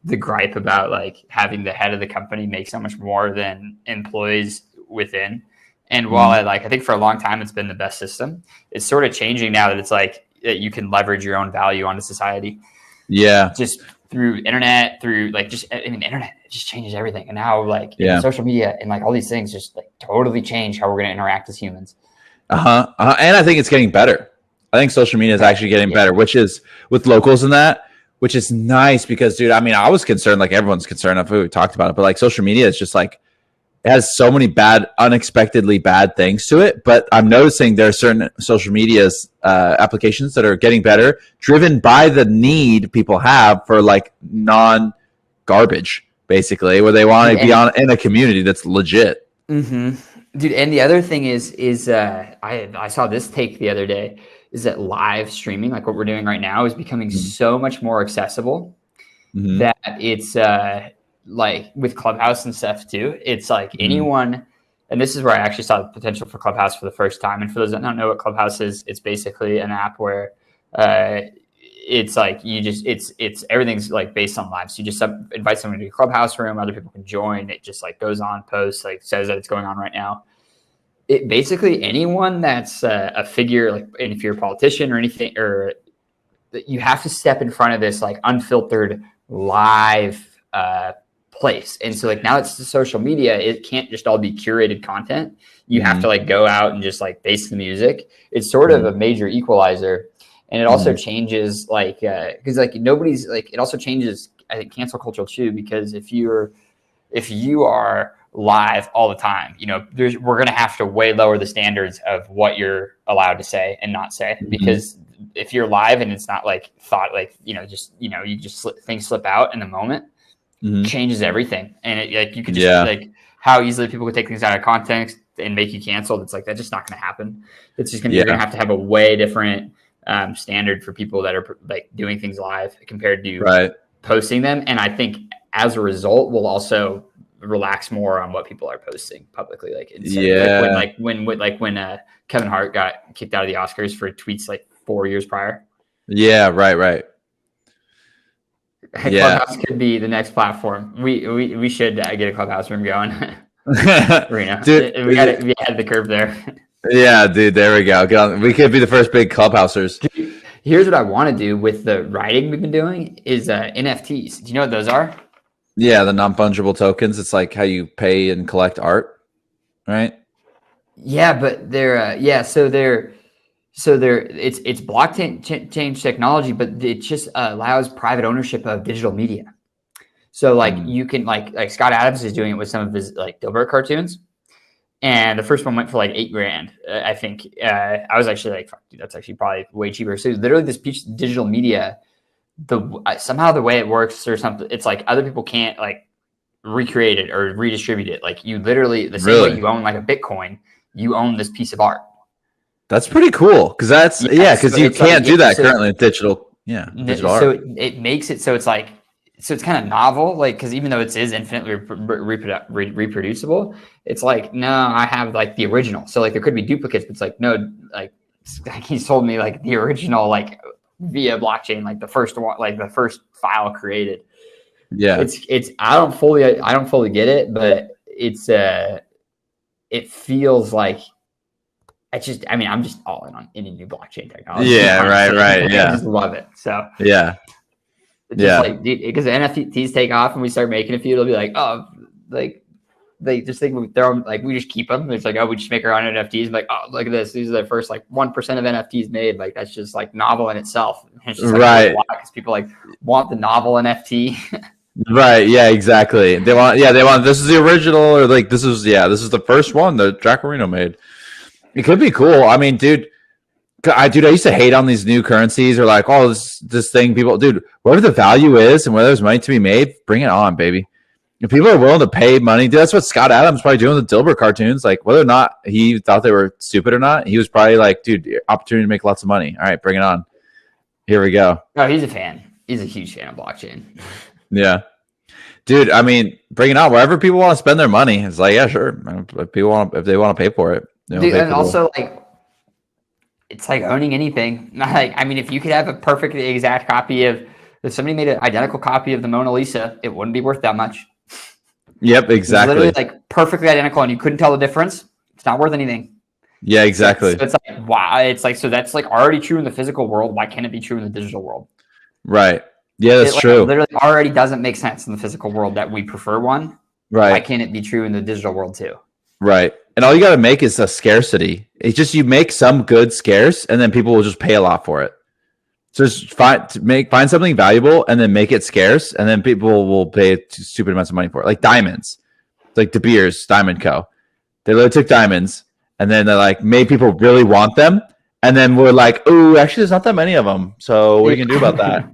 the gripe about like having the head of the company make so much more than employees within. And while I think for a long time it's been the best system, it's sort of changing now that it's like that you can leverage your own value onto society. Yeah, just through internet, through like internet, it just changes everything. And now like social media and like all these things just like totally change how we're going to interact as humans. And I think it's getting better. I think social media is actually getting better, which is with locals and that, which is nice because, dude, I mean, I was concerned, like everyone's concerned. I think we talked about it, but like social media is just like, it has so many unexpectedly bad things to it. But I'm noticing there are certain social media's applications that are getting better, driven by the need people have for like non-garbage, basically, where they want to be in a community that's legit. Mm-hmm. Dude, and the other thing is I saw this take the other day, is that live streaming, like what we're doing right now, is becoming so much more accessible that it's like with Clubhouse and stuff too. It's like anyone, and this is where I actually saw the potential for Clubhouse for the first time. And for those that don't know what Clubhouse is, it's basically an app where it's like it's everything's like based on live. So you just invite someone to a Clubhouse room, other people can join. It just like goes on, posts, like says that it's going on right now. It basically anyone that's a figure, like, and if you're a politician or anything, or you have to step in front of this like unfiltered live place. And so like now it's the social media, it can't just all be curated content. You have to like go out and just like base the music. It's sort of a major equalizer. And it also changes like because like nobody's like, it also changes I think cancel culture too, because if you are live all the time, you know, we're going to have to way lower the standards of what you're allowed to say and not say, because if you're live and it's not like thought, like, you just things slip out in the moment, changes everything. And it, like, you could just like how easily people could take things out of context and make you canceled. It's like, that's just not going to happen. It's just going to, you're going to have a way different standard for people that are like doing things live compared to posting them. And I think as a result, we'll also relax more on what people are posting publicly. Like, when Kevin Hart got kicked out of the Oscars for tweets like 4 years prior. Yeah. Right. Clubhouse could be the next platform. We should get a Clubhouse room going. Reno. Dude, we got to be ahead of the curve there. Yeah, dude, there we go. Get on. We could be the first big Clubhousers. Dude, here's what I want to do with the writing we've been doing is NFTs. Do you know what those are? Yeah, the non-fungible tokens. It's like how you pay and collect art, right? Yeah, but they're it's blockchain change technology, but it just allows private ownership of digital media. So like you can like Scott Adams is doing it with some of his like Dilbert cartoons, and the first one went for like $8,000. I think I was actually like, fuck, dude, that's actually probably way cheaper. So literally this piece of digital media, somehow the way it works or something, it's like other people can't like recreate it or redistribute it. Like you literally the same way you own like a Bitcoin, you own this piece of art. That's pretty cool because because you can't do that currently with digital. Yeah, digital art. So it makes it so it's like, so it's kind of novel, like, because even though it is infinitely reproducible, it's like, no, I have like the original. So like there could be duplicates, but it's like, no, like he's told me like the original, like via blockchain, like the first one, like the first file created. Yeah, it's I don't fully get it, but it's it feels like I'm just all in on any new blockchain technology. Yeah, right. Yeah, I just love it. So yeah. Like, because the NFTs take off and we start making a few, it'll be like, oh, like they just think we throw them, like we just keep them. It's like, oh, we just make our own NFTs. Like, oh, look at this. These are the first like 1% of NFTs made. Like that's just like novel in itself. It's just, like, right. Because people like want the novel NFT. Right. Yeah. Exactly. They want. This is the original, or like this is the first one that Jack Reno made. It could be cool. I mean, dude, I used to hate on these new currencies or like, oh, this thing people, dude, whatever the value is and whether there's money to be made, bring it on, baby. If people are willing to pay money, dude, that's what Scott Adams probably doing with the Dilbert cartoons. Like whether or not he thought they were stupid or not, he was probably like, dude, opportunity to make lots of money. All right, bring it on. Here we go. Oh, he's a fan. He's a huge fan of blockchain. Yeah. Dude, I mean, bring it on. Wherever people want to spend their money, it's like, yeah, sure. If they want to pay for it. Dude, and also like, it's like owning anything. Like, I mean, if you could have a perfect exact copy of, if somebody made an identical copy of the Mona Lisa, it wouldn't be worth that much. Yep, exactly. Literally like perfectly identical, and you couldn't tell the difference. It's not worth anything. Yeah, exactly. So it's like, why? It's like, so that's like already true in the physical world. Why can't it be true in the digital world? Right. Yeah, that's true. It literally already doesn't make sense in the physical world that we prefer one. Right. Why can't it be true in the digital world too? Right. And all you got to make is a scarcity. It's just you make some good scarce, and then people will just pay a lot for it. So just find something valuable and then make it scarce, and then people will pay stupid amounts of money for it. Like diamonds, like De Beers Diamond Co. They literally took diamonds, and then they're like made people really want them, and then we're like, oh, actually, there's not that many of them. So what are you gonna do about that?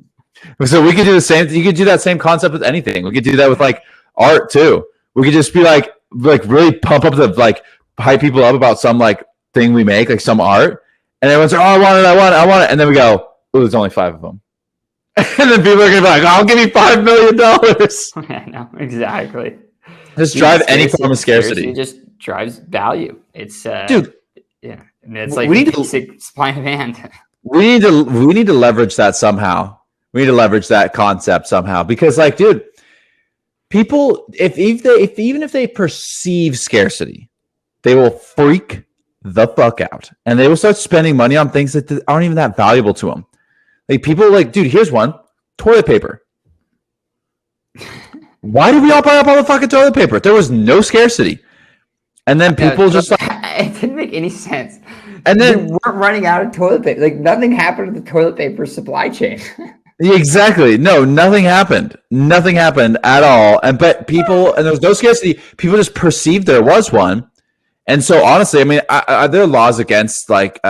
So we could do the same. You could do that same concept with anything. We could do that with like art too. We could just be like really pump up the like hype people up about some like thing we make, like some art, and everyone's like, oh, I want it, and then we go, oh, there's only 5 of them. And then people are going to be like, I'll give you $5 million. Yeah, no, exactly. Just drive any form of scarcity. It just drives value. It's, dude, yeah. I mean, it's like we need basic supply and demand. We need to leverage that somehow. We need to leverage that concept somehow because, like, dude, people, even if they perceive scarcity, they will freak the fuck out and they will start spending money on things that aren't even that valuable to them. Like people like, dude, here's one: toilet paper. Why did we all buy up all the fucking toilet paper? There was no scarcity. And then people just like, it didn't make any sense. And then we weren't running out of toilet paper. Like nothing happened to the toilet paper supply chain. Exactly. No, nothing happened. Nothing happened at all. And but people, and there was no scarcity. People just perceived there was one. And so honestly, I mean, there are laws against like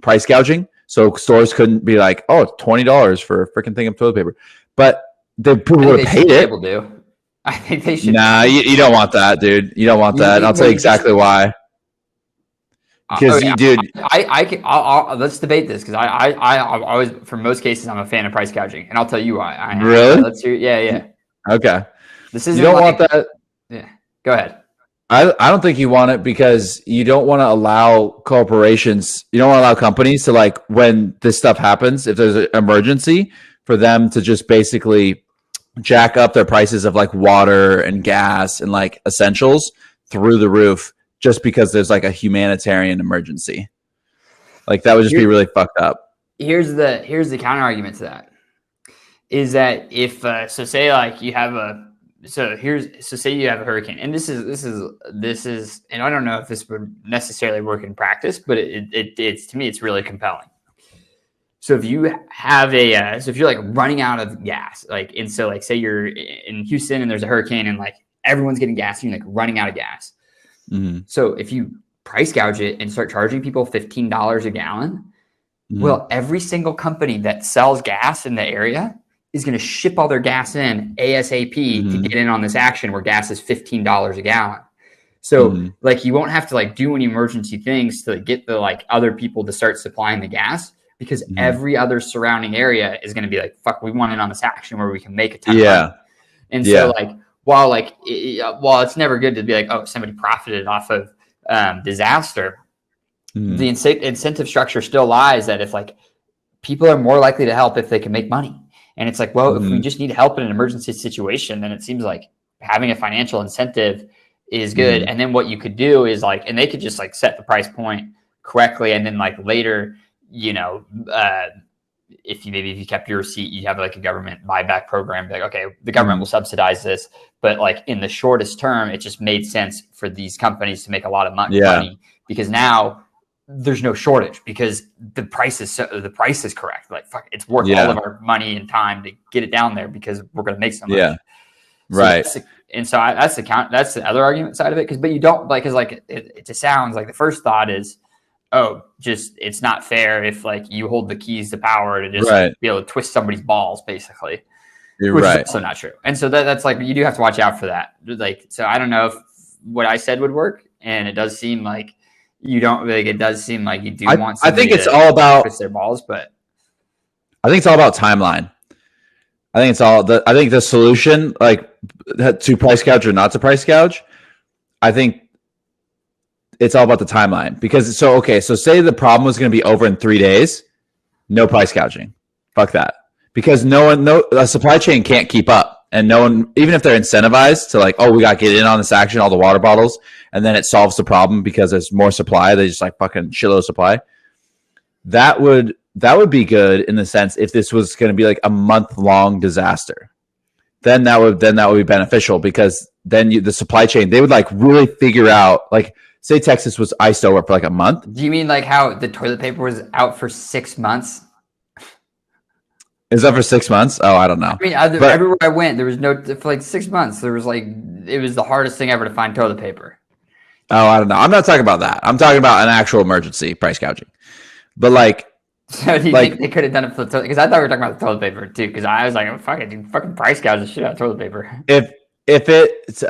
price gouging. So stores couldn't be like, oh, it's $20 for a freaking thing of toilet paper. But the people would have paid it. I think they should. Nah, you don't want that, dude. You don't want that. And I'll tell you exactly why. Because dude, I'll let's debate this because I always, for most cases, I'm a fan of price gouging, and I'll tell you why. Really? Let's hear. Yeah. Okay. This is you don't want that. Yeah. Go ahead. I don't think you want it because you don't want to allow corporations, you don't want to allow companies to like when this stuff happens, if there's an emergency, for them to just basically jack up their prices of like water and gas and like essentials through the roof just because there's like a humanitarian emergency. Like that would just be really fucked up. Here's the counter argument to that. Is that if so say like you have a say you have a hurricane, and this is, and I don't know if this would necessarily work in practice, but it's to me it's really compelling. So if you have if you're like running out of gas, like, and so like say you're in Houston and there's a hurricane and like everyone's getting gas and you're like running out of gas. Mm-hmm. So if you price gouge it and start charging people $15 a gallon, well, every single company that sells gas in the area is going to ship all their gas in ASAP to get in on this action where gas is $15 a gallon. So like you won't have to like do any emergency things to get the like other people to start supplying the gas because every other surrounding area is going to be like, fuck, we want in on this action where we can make a ton of money. And so like while it's never good to be like, oh, somebody profited off of disaster, the incentive structure still lies that if like people are more likely to help if they can make money. And it's like, well, if we just need help in an emergency situation, then it seems like having a financial incentive is good. And then what you could do is like, and they could just like set the price point correctly. And then like later, you know, if you kept your receipt, you have like a government buyback program, like, okay, the government will subsidize this. But like in the shortest term, it just made sense for these companies to make a lot of money because now there's no shortage because the price is correct. Like, fuck, it's worth all of our money and time to get it down there because we're going to make some money. Yeah. Right. And so that's the other argument side of it. But you don't like, cause like it just sounds like the first thought is, oh, just it's not fair if like you hold the keys to power to just Right. be able to twist somebody's balls, basically. You're Which right. is also not true. And so that's like, you do have to watch out for that. Like, so I don't know if what I said would work. And it does seem like you don't like, it does seem like you do want I think somebody it's to all about twist their balls, but I think it's all about timeline. I think the solution, like to price gouge or not to price gouge, I think it's all about the timeline. Because so say the problem was going to be over in 3 days, no price gouging. Fuck that. Because the supply chain can't keep up, and no one, even if they're incentivized to like, oh, we got to get in on this action, all the water bottles, and then it solves the problem because there's more supply. They just like fucking shitload of supply. That would be good in the sense if this was going to be like a month-long disaster, then that would be beneficial, because then the supply chain, they would like really figure out, like say Texas was iced over for like a month. do you mean like how the toilet paper was out for 6 months? Is that for 6 months? Oh, I don't know. I mean, everywhere I went, there was for like 6 months. There was like, it was the hardest thing ever to find toilet paper. Oh, I don't know. I'm not talking about that. I'm talking about an actual emergency price gouging. But like, so do you think they could have done it for the toilet? Because I thought we were talking about the toilet paper too. Because I was like, oh, fuck it, dude, fucking price gouge the shit out of toilet paper. If it's in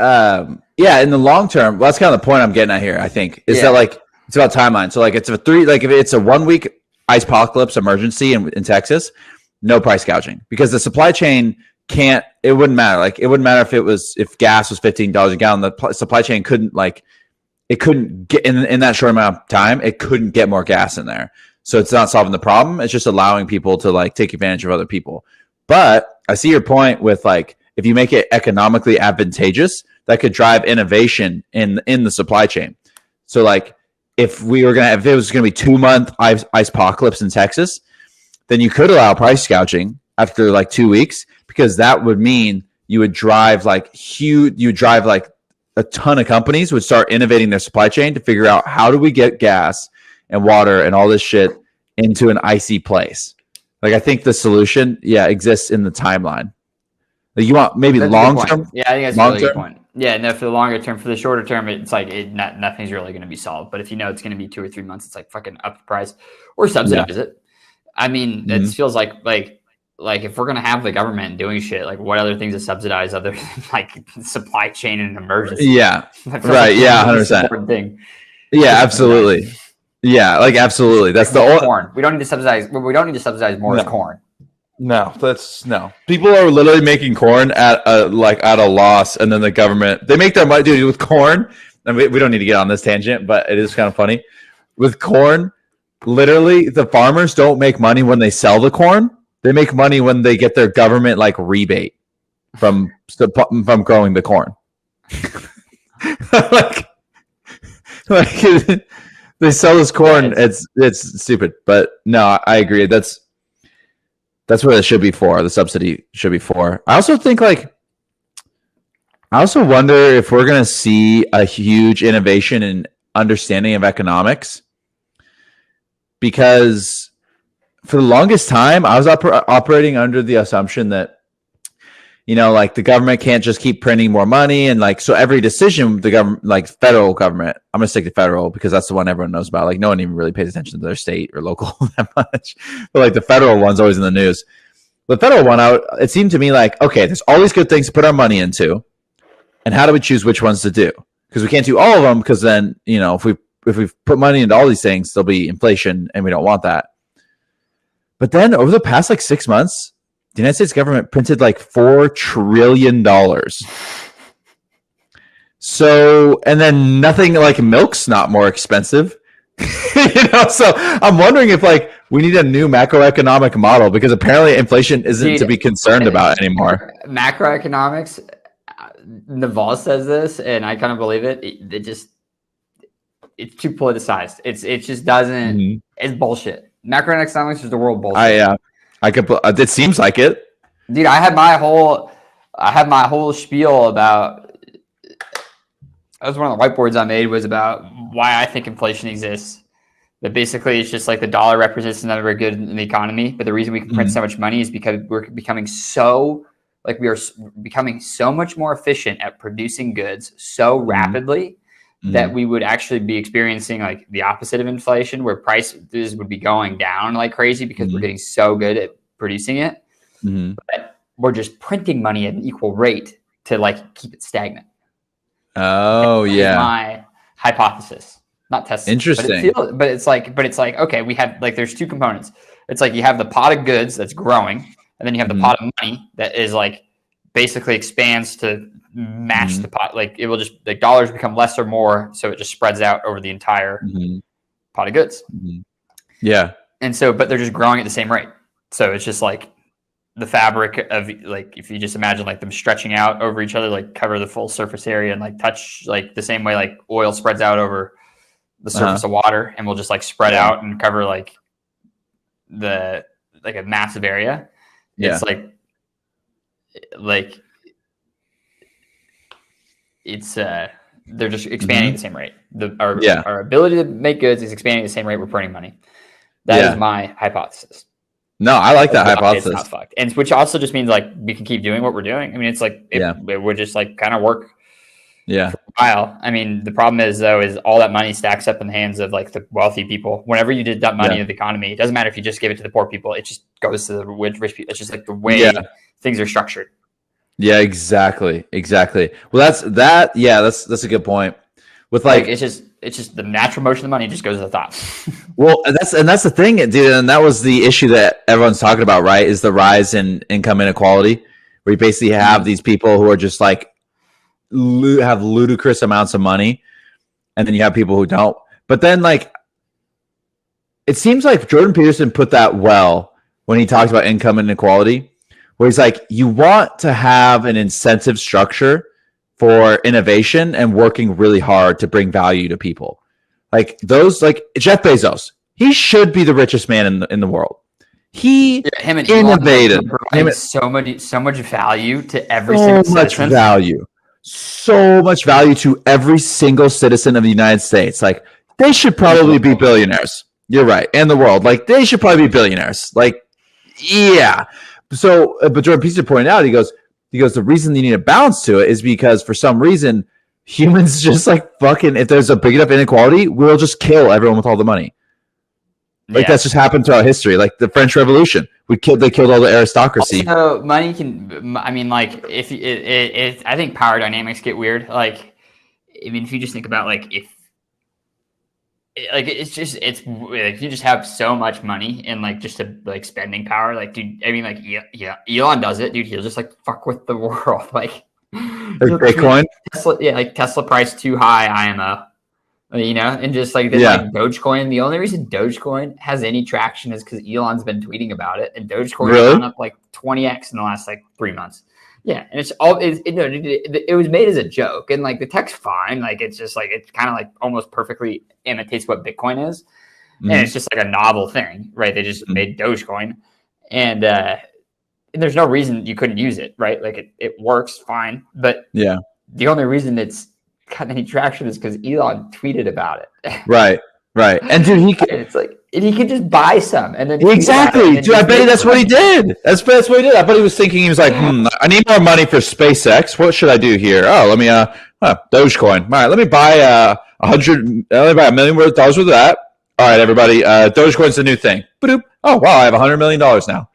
the long term, well, that's kind of the point I'm getting at here. I think is that like it's about timeline. So like it's if it's a 1 week ice apocalypse emergency in Texas, no price gouging, because the supply chain can't. It wouldn't matter. Like it wouldn't matter if gas was $15 a gallon. The supply chain couldn't get in that short amount of time. It couldn't get more gas in there. So it's not solving the problem. It's just allowing people to like take advantage of other people. But I see your point with like, if you make it economically advantageous, that could drive innovation in the supply chain. So like if it was gonna be 2 month ice apocalypse in Texas, then you could allow price gouging after like 2 weeks, because that would mean you would drive like a ton of companies would start innovating their supply chain to figure out how do we get gas and water and all this shit into an icy place. Like I think the solution, exists in the timeline. Like you want maybe long term. Yeah, I think that's a really good point. Yeah, no, for the longer term, for the shorter term, it's like nothing's really going to be solved. But if you know it's going to be 2 or 3 months, it's like fucking up the price or subsidize it. I mean, it feels like if we're going to have the government doing shit, like what other things to subsidize other than like supply chain and emergency? Yeah, right. Like yeah, 100%. Thing. Yeah, absolutely. Yeah, like absolutely. That's the only corn. We don't need to subsidize. What we don't need to subsidize more is corn. No, no. People are literally making corn at a loss, and then the government, they make their money, dude, with corn. And we don't need to get on this tangent, but it is kind of funny. With corn, literally, the farmers don't make money when they sell the corn. They make money when they get their government like rebate from growing the corn. They sell this corn. It's stupid, but no, I agree. That's what it should be for. The subsidy should be for. I also think I also wonder if we're going to see a huge innovation in understanding of economics, because for the longest time I was operating under the assumption that, like the government can't just keep printing more money, and like so every decision the government, like federal government, I'm gonna stick to federal because that's the one everyone knows about. Like no one even really pays attention to their state or local that much, but like the federal one's always in the news. The federal one, it seemed to me like, okay, there's all these good things to put our money into, and how do we choose which ones to do? Because we can't do all of them, because then if we put money into all these things, there'll be inflation, and we don't want that. But then over the past 6 months, the United States government printed $4 trillion. So, and then nothing, like milk's not more expensive. So I'm wondering if we need a new macroeconomic model, because apparently inflation isn't to be concerned about anymore. Macroeconomics, Naval says this, and I kind of believe it. It's too politicized. It just doesn't. It's bullshit. Macroeconomics is the world bullshit. It seems like it, dude. I had my whole spiel about. That was one of the whiteboards I made, was about why I think inflation exists. But basically, it's just like the dollar represents another good in the economy. But the reason we can print so much money is because we're becoming so much more efficient at producing goods so rapidly that we would actually be experiencing like the opposite of inflation, where prices would be going down like crazy because we're getting so good at producing it. But we're just printing money at an equal rate to like keep it stagnant. Oh, yeah. My hypothesis, not tested. Interesting. But it's like, okay, we have like, there's two components. It's like you have the pot of goods that's growing, and then you have the pot of money that is like basically expands to match the pot. Like it will just, like dollars become less or more, so it just spreads out over the entire pot of goods. Yeah. And so, but they're just growing at the same rate. So it's just like the fabric of like, if you just imagine like them stretching out over each other, like cover the full surface area and like touch like the same way like oil spreads out over the surface of water, and will just like spread out and cover like a massive area. It's like it's they're just expanding at the same rate. Our ability to make goods is expanding at the same rate we're printing money. That is my hypothesis. No, I like that hypothesis. It's not fucked. And which also just means like we can keep doing what we're doing. I mean, it's like it would just like kind of work for a while. I mean, the problem is though, is all that money stacks up in the hands of like the wealthy people. Whenever you did that money into the economy, it doesn't matter if you just give it to the poor people. It just goes to the rich people. It's just like the way things are structured. Yeah, exactly. Well, that's a good point. With like it's just the natural motion of money just goes to the top. Well, that's the thing, dude, and that was the issue that everyone's talking about, right? Is the rise in income inequality, where you basically have these people who are just like have ludicrous amounts of money, and then you have people who don't. But then, like, it seems like Jordan Peterson put that well when he talked about income inequality, where he's like, you want to have an incentive structure for innovation and working really hard to bring value to people. Like those, like Jeff Bezos, he should be the richest man in the world. He him and innovated so much value to every single citizen. So much value to every single citizen of the United States. Like they should probably be billionaires. You're right. And the world, like they should probably be billionaires. Like, yeah. So, but Jordan Peterson pointed out, he goes, the reason you need a balance to it is because for some reason, humans just like fucking, if there's a big enough inequality, we'll just kill everyone with all the money. Like that's just happened throughout history. Like the French Revolution, they killed all the aristocracy. So money can, I mean, like if I think power dynamics get weird. Like, I mean, if you just think about like if you just have so much money and like just a like spending power, like dude, I mean like Elon does it, dude. He'll just like fuck with the world, like Bitcoin. Tesla price too high, IMO, and just like like Dogecoin. The only reason Dogecoin has any traction is because Elon's been tweeting about it, and Dogecoin has gone up like 20x in the last like 3 months. Yeah, and it was made as a joke, and like the tech's fine. Like it's just like it's kind of like almost perfectly imitates what Bitcoin is, and it's just like a novel thing, right? They just made Dogecoin, and there's no reason you couldn't use it, right? Like it works fine, but the only reason it's got any traction is because Elon tweeted about it. Right. And dude, he could just buy some and then exactly. Dude, I bet that's what he did. That's what he did. I bet he was thinking, he was like, I need more money for SpaceX. What should I do here? Oh, let me Dogecoin. All right, let me buy $100 million worth of that. All right, everybody, Dogecoin's the new thing. Ba-doop. Oh wow, I have $100 million now.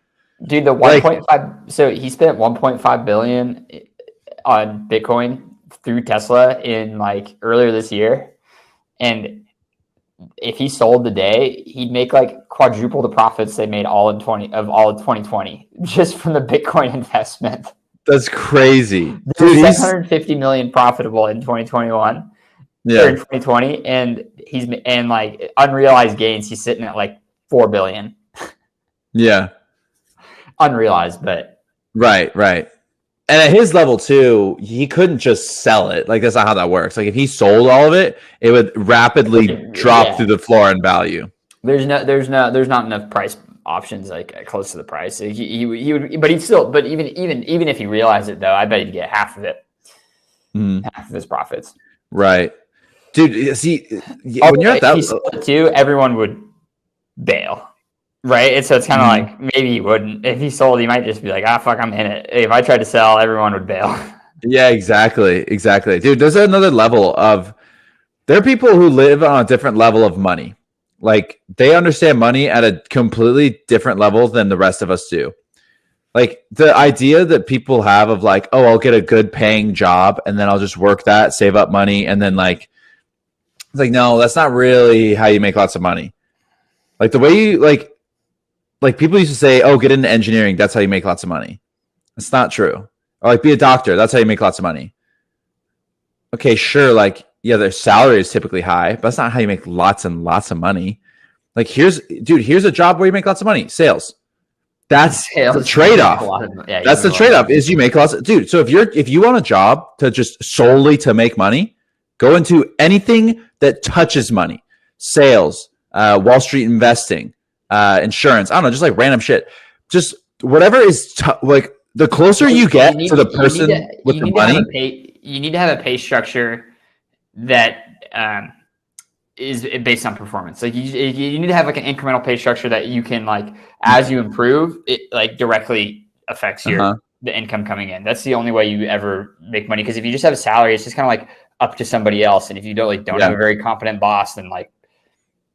Dude, the 1.5. So he spent 1.5 billion on Bitcoin through Tesla in like earlier this year, and if he sold today, he'd make like quadruple the profits they made all of 2020 just from the Bitcoin investment. That's crazy. Dude, 750 million profitable in 2021. Yeah. Or in 2020, and like unrealized gains, he's sitting at like 4 billion. Yeah. Unrealized, but right. And at his level too, he couldn't just sell it. Like that's not how that works. Like if he sold all of it, it would rapidly drop through the floor in value. There's not enough price options like close to the price. He would, but even if he realized it though, I bet he'd get half of it, half of his profits. Right, dude. See, when you're at that too, everyone would bail. Right. And so it's kind of like maybe he wouldn't. If he sold, he might just be like, fuck, I'm in it. If I tried to sell, everyone would bail. Yeah, exactly. Dude, there's another level of There are people who live on a different level of money. Like they understand money at a completely different level than the rest of us do. Like the idea that people have of like, oh, I'll get a good paying job and then I'll just work that, save up money, and then like it's like, no, that's not really how you make lots of money. Like the way you like people used to say, oh, get into engineering, that's how you make lots of money. It's not true. Or like be a doctor, that's how you make lots of money. Okay, sure, like yeah, their salary is typically high, but that's not how you make lots and lots of money. Like here's a job where you make lots of money, sales. That's the trade-off. That's the trade-off is you make lots of dude. So if you want a job to just solely to make money, go into anything that touches money, sales, Wall Street investing, insurance. I don't know, just like random shit. Just whatever is like the closer you get to the person with the money. You need to have a pay structure that is based on performance. Like you need to have like an incremental pay structure that you can like as you improve, it like directly affects the income coming in. That's the only way you ever make money. Because if you just have a salary, it's just kind of like up to somebody else. And if you don't have a very competent boss, then like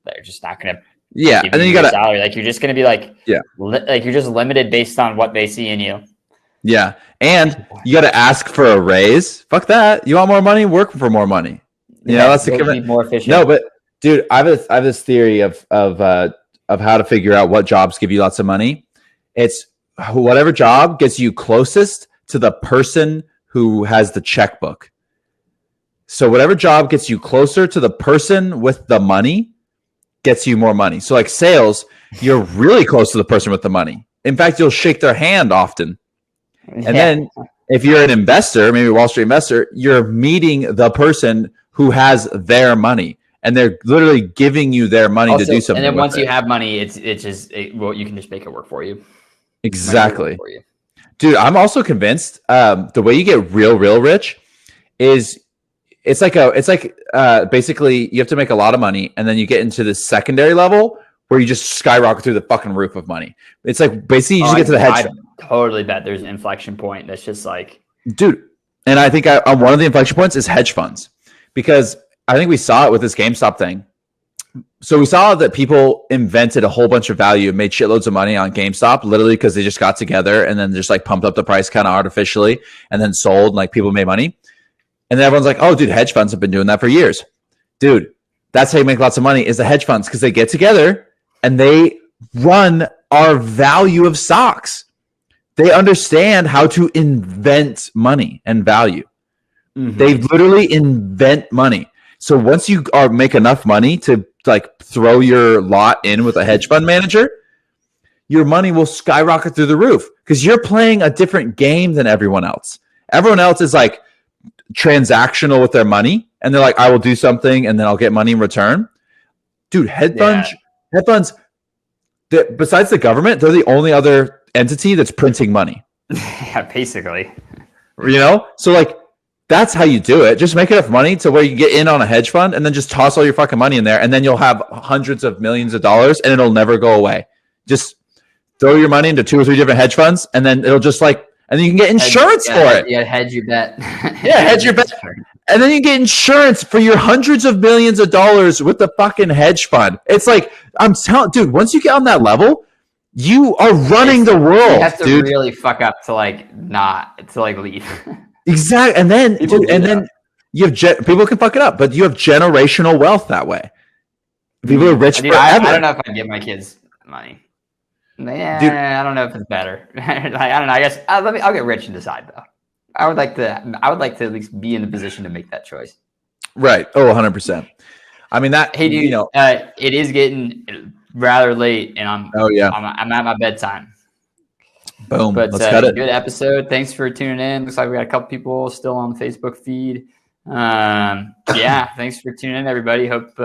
they're just not gonna and then you got a salary. Like you're just gonna be like like you're just limited based on what they see in you. Yeah. And you got to ask for a raise. Fuck that. You want more money? Work for more money. You know, that's the more efficient. No, but dude, I have this theory of how to figure out what jobs give you lots of money. It's whatever job gets you closest to the person who has the checkbook. So whatever job gets you closer to the person with the money gets you more money. So like sales, you're really close to the person with the money. In fact, you'll shake their hand often. And then if you're an investor, maybe a Wall Street investor, you're meeting the person who has their money. And they're literally giving you their money to do something. And then once you have money, you can just make it work for you. Exactly. Dude, I'm also convinced the way you get real rich is it's like basically you have to make a lot of money and then you get into the secondary level where you just skyrocket through the fucking roof of money. It's like basically you just get to the hedge fund. I totally bet there's an inflection point that's just like, dude. And I think one of the inflection points is hedge funds, because I think we saw it with this GameStop thing. So we saw that people invented a whole bunch of value, made shitloads of money on GameStop, literally because they just got together and then just like pumped up the price kind of artificially and then sold, and like people made money. And then everyone's like, oh, dude, hedge funds have been doing that for years. Dude, that's how you make lots of money, is the hedge funds, because they get together and they run our value of stocks. They understand how to invent money and value. Mm-hmm. They literally invent money. So once you make enough money to like throw your lot in with a hedge fund manager, your money will skyrocket through the roof because you're playing a different game than everyone else. Everyone else is like transactional with their money, and they're like, I will do something and then I'll get money in return. Dude, hedge funds, besides the government, they're the only other entity that's printing money. Yeah, basically. You know? So like, that's how you do it. Just make enough money to where you get in on a hedge fund and then just toss all your fucking money in there, and then you'll have hundreds of millions of dollars and it'll never go away. Just throw your money into 2 or 3 different hedge funds, and then it'll just like, and then you can get insurance for it. Yeah, hedge your bet. Yeah, hedge your bet. And then you get insurance for your hundreds of millions of dollars with the fucking hedge fund. It's like, I'm telling, dude, once you get on that level, you are running the world. You have to really fuck up to like leave. Exactly. And then, then you have people can fuck it up, but you have generational wealth that way. People are rich forever. I don't know if I'd give my kids money. Yeah, dude. I don't know if it's better. I don't know. I guess I'll get rich and decide though. I would like to at least be in the position to make that choice. Right. Oh, 100%. I mean that. Hey, dude. It is getting rather late, and I'm at my bedtime. Boom. But let's cut it. Good episode. Thanks for tuning in. Looks like we got a couple people still on the Facebook feed. Thanks for tuning in, everybody. Hope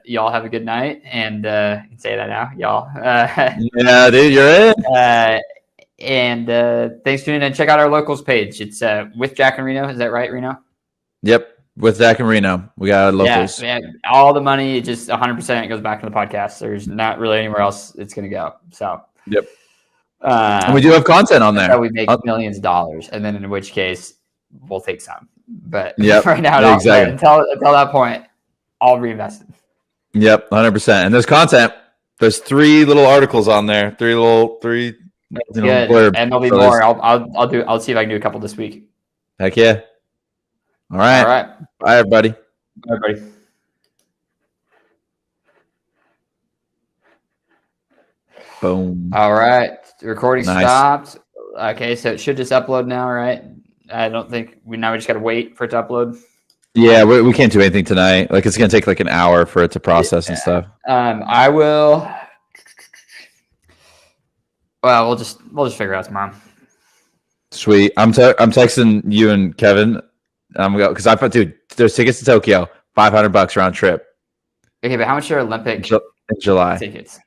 y'all have a good night. And you can say that now, y'all. Yeah, dude, you're in. And thanks for tuning in. Check out our locals page. It's with Jack and Reno. Is that right, Reno? Yep. With Jack and Reno. We got locals. Yeah, all the money, just 100% goes back to the podcast. There's not really anywhere else it's going to go. So. Yep. And we do have content on there. So we make millions of dollars, and then in which case we'll take some. But right now, exactly. Until that point, all reinvested. Yep, 100%. And there's content. There's 3 little articles on there. 3 Good. blurbs. And there'll be So more. I'll see if I can do a couple this week. Heck yeah. All right. All right. Bye, everybody. Bye, everybody. Boom. All right. The recording Nice. stopped. Okay, so it should just upload now, right? I don't think we just got to wait for it to upload. Yeah, we can't do anything tonight. Like, it's gonna take like an hour for it to process and stuff. I will. Well, we'll just figure it out tomorrow. Sweet. I'm texting you and Kevin. I'm going because I thought, dude, there's tickets to Tokyo, $500 round trip. Okay, but how much are Olympic in July? Tickets?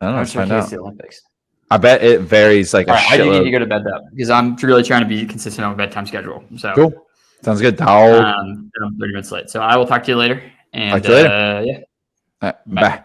I don't know. How much are Find tickets out. to the Olympics? I bet it varies like All a right, I do need shitload. to go to bed though because I'm really trying to be consistent on my bedtime schedule. So Cool. Sounds good, dog. I'm 30 minutes late, so I will talk to you later. And Talk to you later. yeah, Bye.